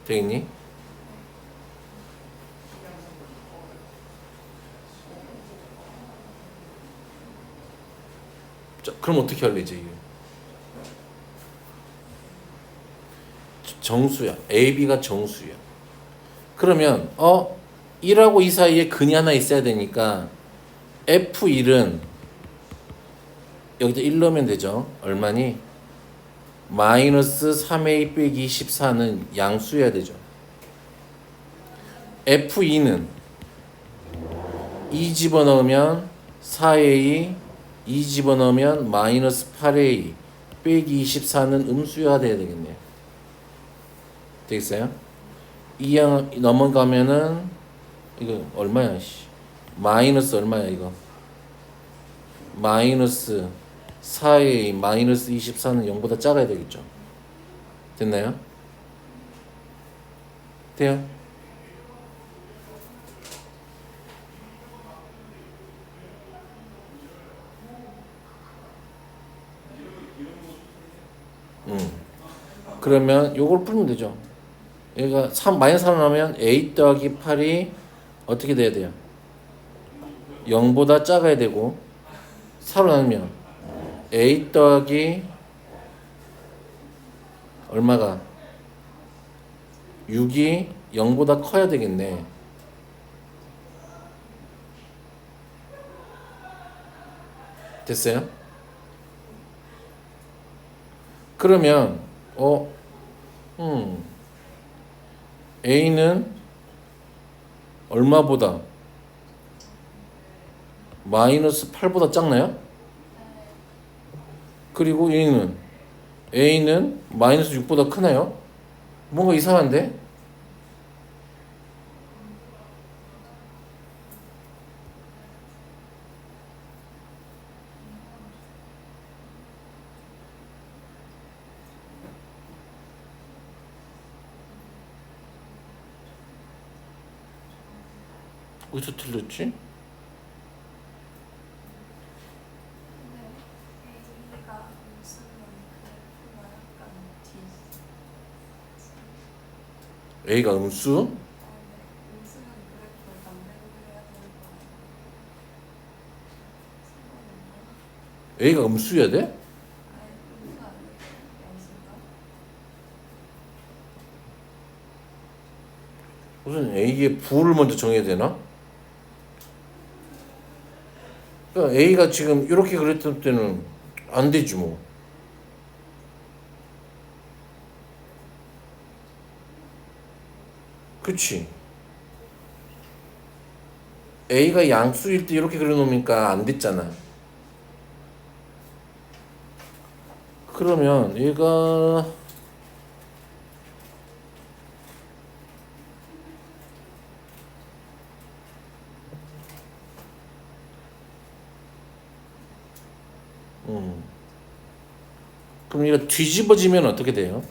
되겠니? 자, 그럼 어떻게 할래 이제 이게? 정수야. AB가 정수야. 그러면 1하고 2 사이에 근이 하나 있어야 되니까 F1은 여기다 1 넣으면 되죠. 얼마니? 마이너스 3a 빼기 14는 양수여야 되죠. F2는 2 집어넣으면 4a, 2 집어넣으면 마이너스 8a 빼기 24는 음수여야 돼야 되겠네요. 되겠어요? 2양 넘어가면은 이거 얼마야? 씨. 마이너스 얼마야 이거? 마이너스 4a 마이너스 24는 0보다 작아야 되겠죠. 됐나요? 돼요? 그러면 요걸 풀면 되죠. 얘가 3 마이너스 3 나오면 a 더하기 8이 어떻게 돼야 돼요? 0보다 작아야 되고 4로 나누면 a 더하기 얼마가 6이 0보다 커야 되겠네. 됐어요? 그러면 A는 얼마보다 마이너스 8보다 작나요? 그리고 A는 마이너스 6보다 크나요? 뭔가 이상한데? 어디서 틀렸지? 근데 A가 음수면 그래프가 약간 뒤. A가 음수? 음수면 그래프를 반대로 그려야 되는 거 아니에요? A가 음수여야 돼? 아니 음수 아니에요? 양수인가? 무슨 A의 부호를 먼저 정해야 되나? 그러니까 A가 지금 이렇게 그랬을 때는 안 되지 뭐. 그치? A가 양수일 때 이렇게 그려놓으니까 안 됐잖아. 그러면 얘가 그럼 얘가 뒤집어지면 어떻게 돼요?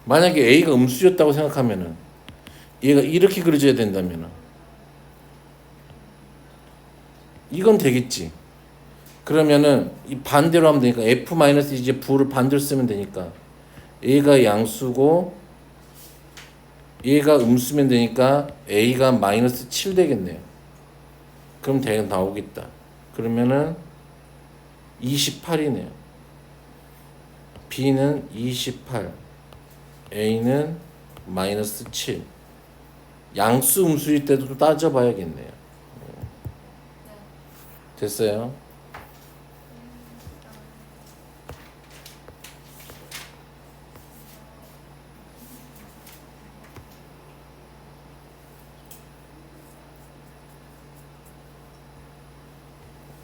만약에 A가 음수였다고 생각하면은 얘가 이렇게 그려져야 된다면은 이건 되겠지. 그러면은 이 반대로 하면 되니까 F 마이너스 이제 부호를 반대로 쓰면 되니까 A가 양수고 얘가 음수면 되니까 A가 마이너스 7 되겠네요. 그럼 대략 나오겠다. 그러면은 28이네요. B는 28, A는 마이너스 7. 양수 음수일 때도 좀 따져봐야겠네요. 됐어요?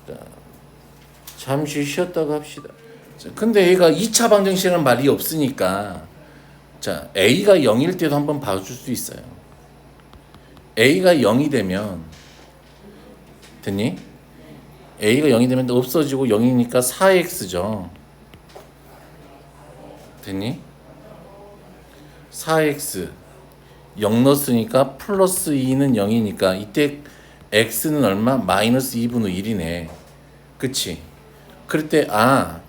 자, 잠시 쉬었다가 합시다. 자, 근데 얘가 2차 방정식이라는 말이 없으니까 자, A가 0일 때도 한번 봐줄 수 있어요. A가 0이 되면 됐니? A가 0이 되면 없어지고 0이니까 4x죠. 됐니? 4x 0 넣었으니까 플러스 2는 0이니까 이때 x는 얼마? 마이너스 2분의 1이네. 그치? 그럴 때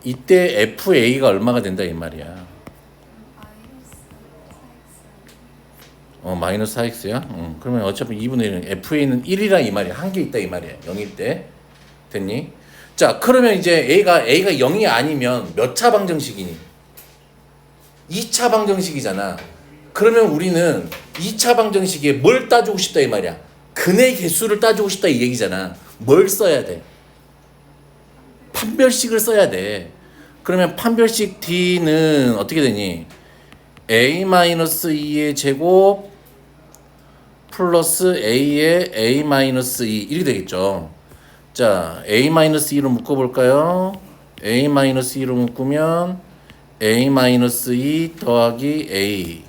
이때 FA가 얼마가 된다 이 말이야. 마이너스 4x. 마이너스 4x야? 그러면 어차피 2분의 1은 FA는 1이라 이 말이야. 한 개 있다 이 말이야. 0일 때. 됐니? 자, 그러면 이제 A가 0이 아니면 몇 차 방정식이니? 2차 방정식이잖아. 그러면 우리는 2차 방정식에 뭘 따지고 싶다 이 말이야. 근의 개수를 따지고 싶다 이 얘기잖아. 뭘 써야 돼? 판별식을 써야 돼. 그러면 판별식 D는 어떻게 되니? A-2의 제곱 플러스 A의 A-2 이렇게 되겠죠. 자, a-2로 묶어볼까요? a-2로 묶으면 a-2 더하기 a.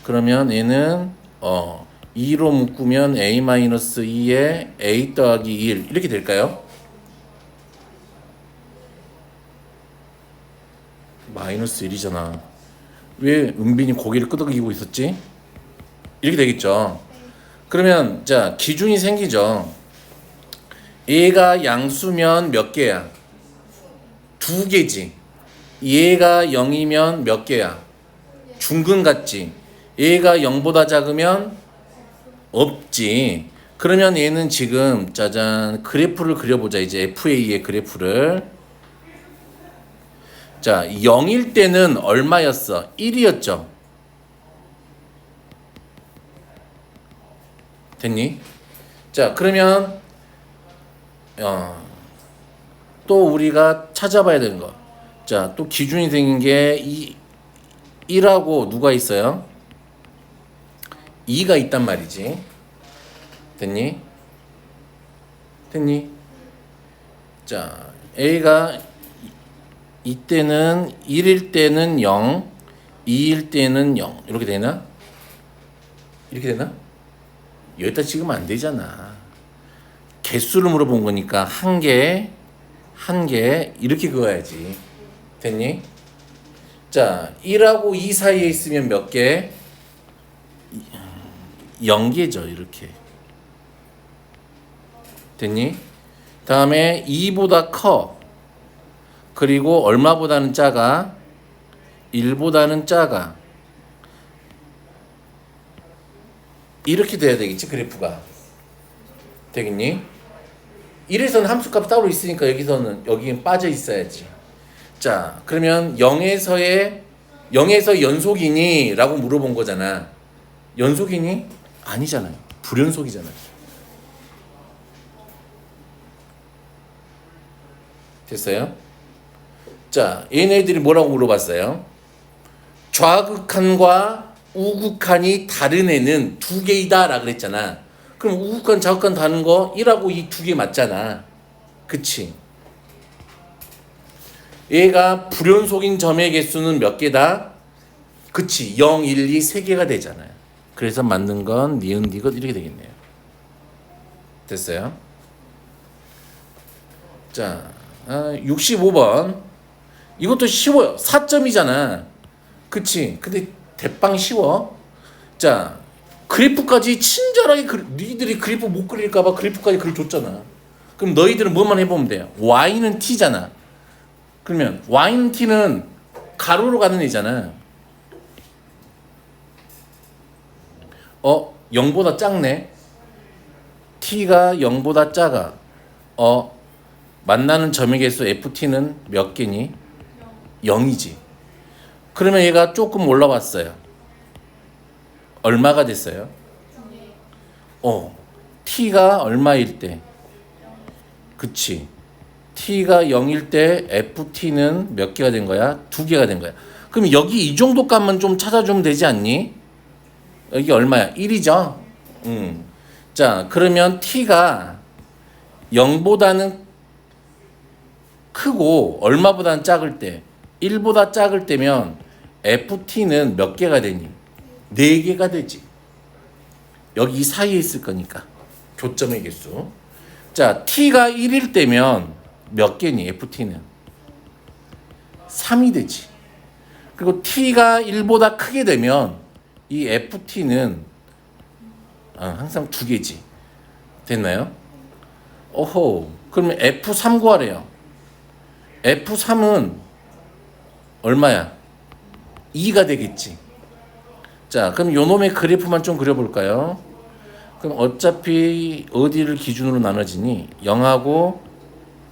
그러면 얘는 2로 묶으면 a-2에 a 더하기 1 이렇게 될까요? 마이너스 1이잖아. 왜 은빈이 고개를 끄덕이고 있었지? 이렇게 되겠죠. 그러면 자, 기준이 생기죠. 얘가 양수면 몇 개야? 두 개지. 얘가 0이면 몇 개야? 중근 같지. 얘가 0보다 작으면 없지. 그러면 얘는 지금 짜잔 그래프를 그려보자. 이제 FA의 그래프를. 자, 0일 때는 얼마였어? 1이었죠. 됐니? 자, 그러면 또 우리가 찾아봐야 되는 거. 자, 또 기준이 생긴 게 1하고 누가 있어요? 2가 있단 말이지. 됐니? 됐니? 자, A가 이때는 1일 때는 0, 2일 때는 0 이렇게 되나? 이렇게 되나? 여기다 찍으면 안 되잖아. 개수를 물어본 거니까 한 개 이렇게 그어야지. 됐니? 자, 1하고 2 사이에 있으면 몇 개? 0개죠. 이렇게. 됐니? 다음에 2보다 커. 그리고 얼마보다는 작아? 1보다는 작아. 이렇게 돼야 되겠지, 그래프가. 되겠니? 1에서는 함수값 따로 있으니까 여기는 빠져 있어야지. 자, 그러면 0에서 연속이니? 라고 물어본 거잖아. 연속이니? 아니잖아요. 불연속이잖아요. 됐어요? 자, 얘네들이 뭐라고 물어봤어요? 좌극한과 우극한이 다른 애는 두 개이다 라 그랬잖아. 그럼 우극한, 좌극한 다른 거 1하고 2 두 개 맞잖아. 그치? 얘가 불연속인 점의 개수는 몇 개다? 그치? 0, 1, 2, 3개가 되잖아요. 그래서 맞는 건 니은, 니귿 이렇게 되겠네요. 됐어요? 자, 65번. 이것도 쉬워요. 4점이잖아. 그치? 근데 대빵 쉬워. 자, 그래프까지 친절하게 니들이 그래프 못 그릴까봐 그래프까지 그려줬잖아. 그럼 너희들은 뭐만 해보면 돼요. y는 t잖아. 그러면 y는 t는 가로로 가는 애잖아. 0보다 작네. t가 0보다 작아. 만나는 점의 개수 ft는 몇 개니? 0이지. 그러면 얘가 조금 올라왔어요. 얼마가 됐어요? t가 얼마일 때? 그치. t가 0일 때 ft는 몇 개가 된 거야? 2개가 된 거야. 그럼 여기 이 정도 값만 좀 찾아주면 되지 않니? 여기 얼마야? 1이죠? 자, 그러면 t가 0보다는 크고 얼마보다는 작을 때? 1보다 작을 때면 ft는 몇 개가 되니? 4개가 되지. 여기 이 사이에 있을 거니까. 교점의 개수. 자, t가 1일 때면 몇 개니? ft는 3이 되지. 그리고 t가 1보다 크게 되면 이 ft는 항상 2개지. 됐나요? 그러면 f3 구하래요. f3은 얼마야? 2가 되겠지. 자, 그럼 요 놈의 그래프만 좀 그려볼까요? 그럼 어차피 어디를 기준으로 나눠지니? 0하고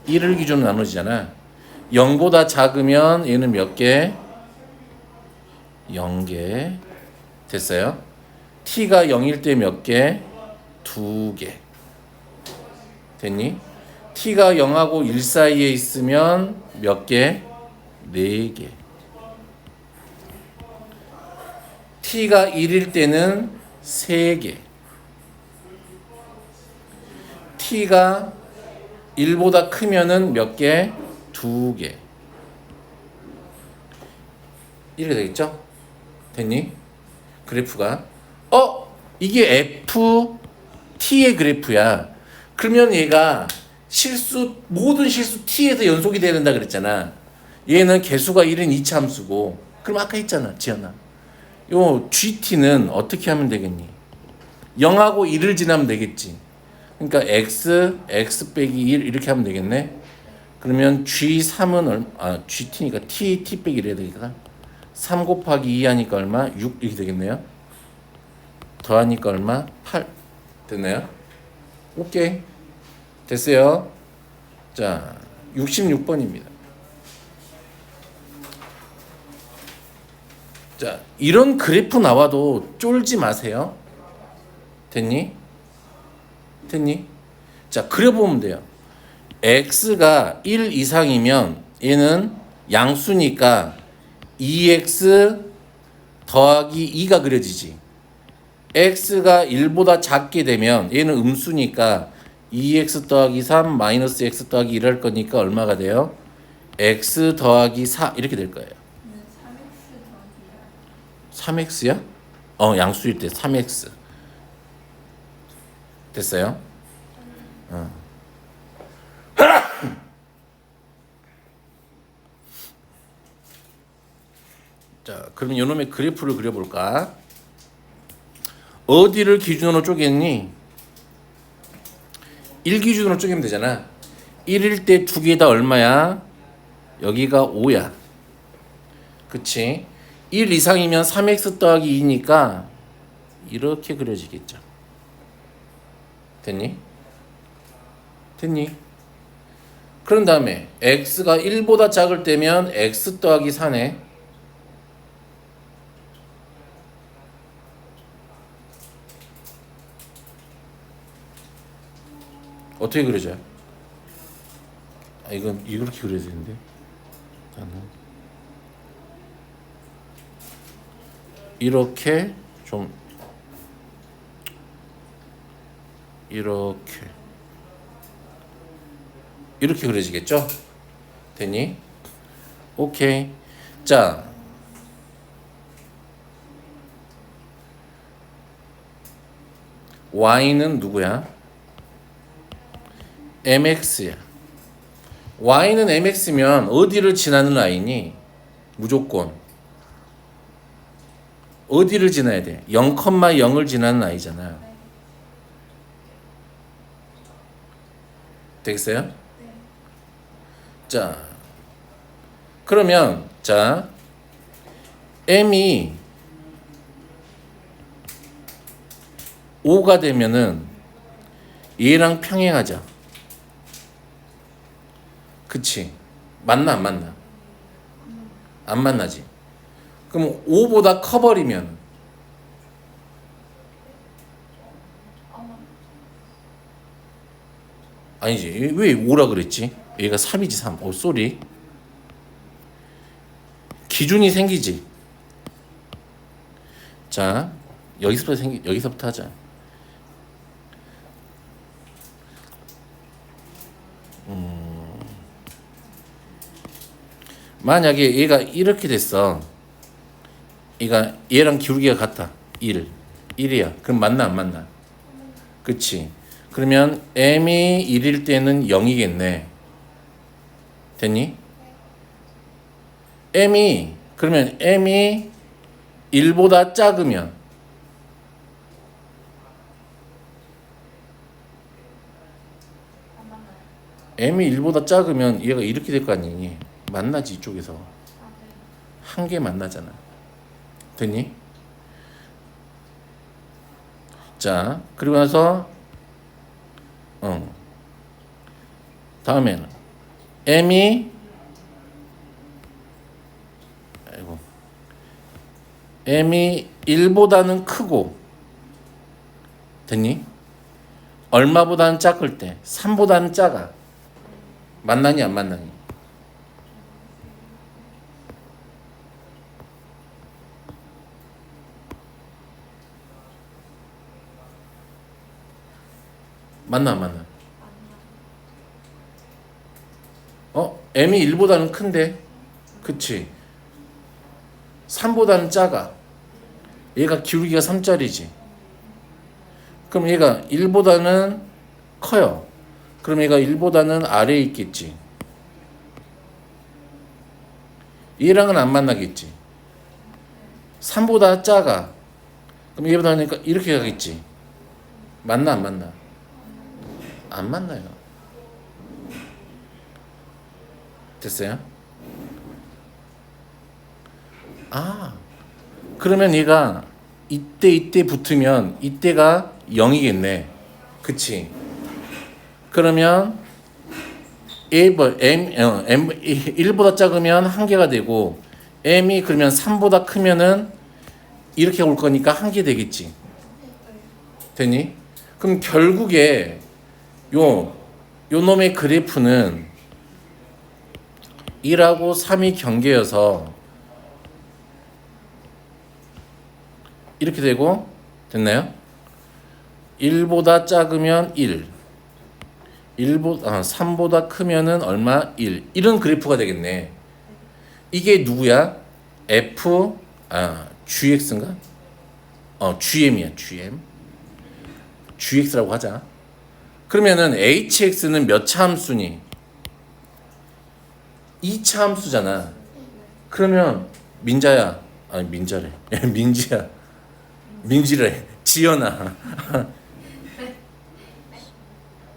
1을 기준으로 나눠지잖아. 0보다 작으면 얘는 몇 개? 0개. 됐어요? t가 0일 때 몇 개? 2개. 됐니? t가 0하고 1 사이에 있으면 몇 개? 4개. t가 1일 때는 3개. t가 1보다 크면은 몇 개? 2개. 이렇게 되겠죠? 됐니? 그래프가 이게 FT의 그래프야. 그러면 얘가 모든 실수 T에서 연속이 돼야 된다 그랬잖아. 얘는 개수가 1인 이차함수고. 그럼 아까 했잖아, 지연아. 요 GT는 어떻게 하면 되겠니? 0하고 1을 지나면 되겠지. 그러니까 x 빼기 1 이렇게 하면 되겠네. 그러면 G3은 GT니까 T 빼기 1 해야 되니까 3 곱하기 2 하니까 얼마? 6 이렇게 되겠네요. 더하니까 얼마? 8 됐나요? 오케이 됐어요. 자 66번입니다. 자 이런 그래프 나와도 쫄지 마세요. 됐니? 자 그려보면 돼요. x가 1 이상이면 얘는 양수니까 2x 더하기 2가 그려지지. x가 1보다 작게 되면 얘는 음수니까 2x 더하기 3 마이너스 x 더하기 1 할 거니까 얼마가 돼요? x 더하기 4 이렇게 될 거예요. 근데 3x 더하기야. 3x야? 양수일 때 3x 됐어요? 자, 그럼 요놈의 그래프를 그려볼까? 어디를 기준으로 쪼갰니? 1 기준으로 쪼개면 되잖아. 1일 때 두 개 다 얼마야? 여기가 5야. 그치? 1 이상이면 3x 더하기 2니까 이렇게 그려지겠죠. 됐니? 그런 다음에 x가 1보다 작을 때면 x 더하기 4네. 어떻게 그려져요? 이건 이렇게 그려야 되는데. 이렇게 좀 이렇게 그려지겠죠? 됐니? 오케이. 자, y는 누구야? mx야. y는 mx면 어디를 지나는 라인이? 무조건 어디를 지나야 돼? 0,0을 지나는 라인이잖아. 되겠어요? 네. 자, 그러면 자 m이 5가 되면은 얘랑 평행하자. 그치? 맞나 안 맞나? 안 만나지. 그럼 5보다 커버리면 아니지. 왜 5라 그랬지? 얘가 3이지 3. 쏘리. 기준이 생기지. 자, 여기서부터 하자. 만약에 얘가 이렇게 됐어. 얘랑 기울기가 같아. 1이야. 그럼 맞나 안 맞나? 그치? 그러면 m이 1일 때는 0이겠네. 됐니? 그러면 m이 1보다 작으면 안 만나요. m이 1보다 작으면 얘가 이렇게 될 거 아니니? 만나지 이쪽에서. 네. 한 개 만나잖아. 됐니? 자, 그리고 나서 다음에는 m이 1보다는 크고 됐니? 얼마보다는 작을 때 3보다는 작아. 만나니 안 만나니? 만나 안 만나? m이 1보다는 큰데, 그치? 3보다는 작아. 얘가 기울기가 3짜리지. 그럼 얘가 1보다는 커요. 그럼 얘가 1보다는 아래에 있겠지. 얘랑은 안 만나겠지. 3보다 작아. 그럼 얘보다 하니까 이렇게 가겠지. 맞나 안 맞나? 안 만나요. 됐어요? 아, 그러면 얘가 이때 붙으면 이때가 0이겠네. 그치? 그러면 m 1보다 작으면 1개가 되고 m이 그러면 3보다 크면은 이렇게 올 거니까 1개 되겠지. 되니? 그럼 결국에 요 놈의 그래프는 1하고 3이 경계여서 이렇게 되고, 됐나요? 1보다 작으면 1, 3보다 크면은 얼마? 1. 이런 그래프가 되겠네. 이게 누구야? GX인가? GM이야, GM. GX라고 하자. 그러면은 HX는 몇 차 함수니? 2차 함수잖아. 그러면 민자야, 아니 민자래. 민지야. 민지래. 지연아.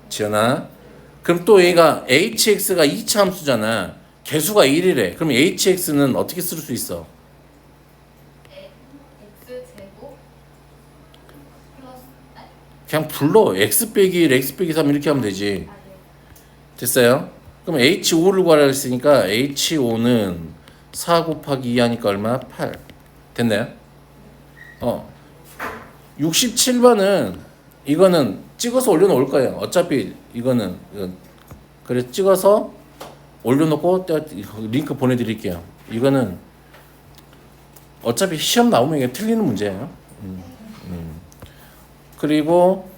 지연아. 그럼 또 얘가 hx가 2차 함수잖아. 개수가 1이래. 그럼 hx는 어떻게 쓸 수 있어? x제곱 플러스 그냥 불러. x 빼기 1, x 빼기 3 이렇게 하면 되지. 됐어요? 그럼 h5를 구하라 했으니까 h5는 4 곱하기 2 하니까 얼마? 8. 됐나요? 67번은 이거는 찍어서 올려놓을 거예요. 어차피 이거는 그래 찍어서 올려놓고 링크 보내드릴게요. 이거는 어차피 시험 나오면 이게 틀리는 문제예요. 그리고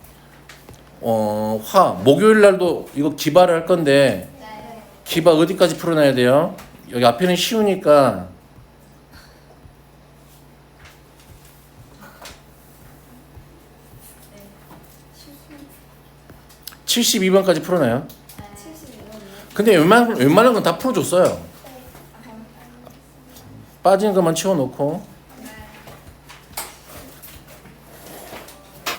목요일 날도 이거 기바를 할 건데 기바 어디까지 풀어놔야 돼요? 여기 앞에는 쉬우니까 72번까지 풀어놔요. 72번이요? 근데 웬만한 건 다 풀어줬어요. 빠진 것만 치워놓고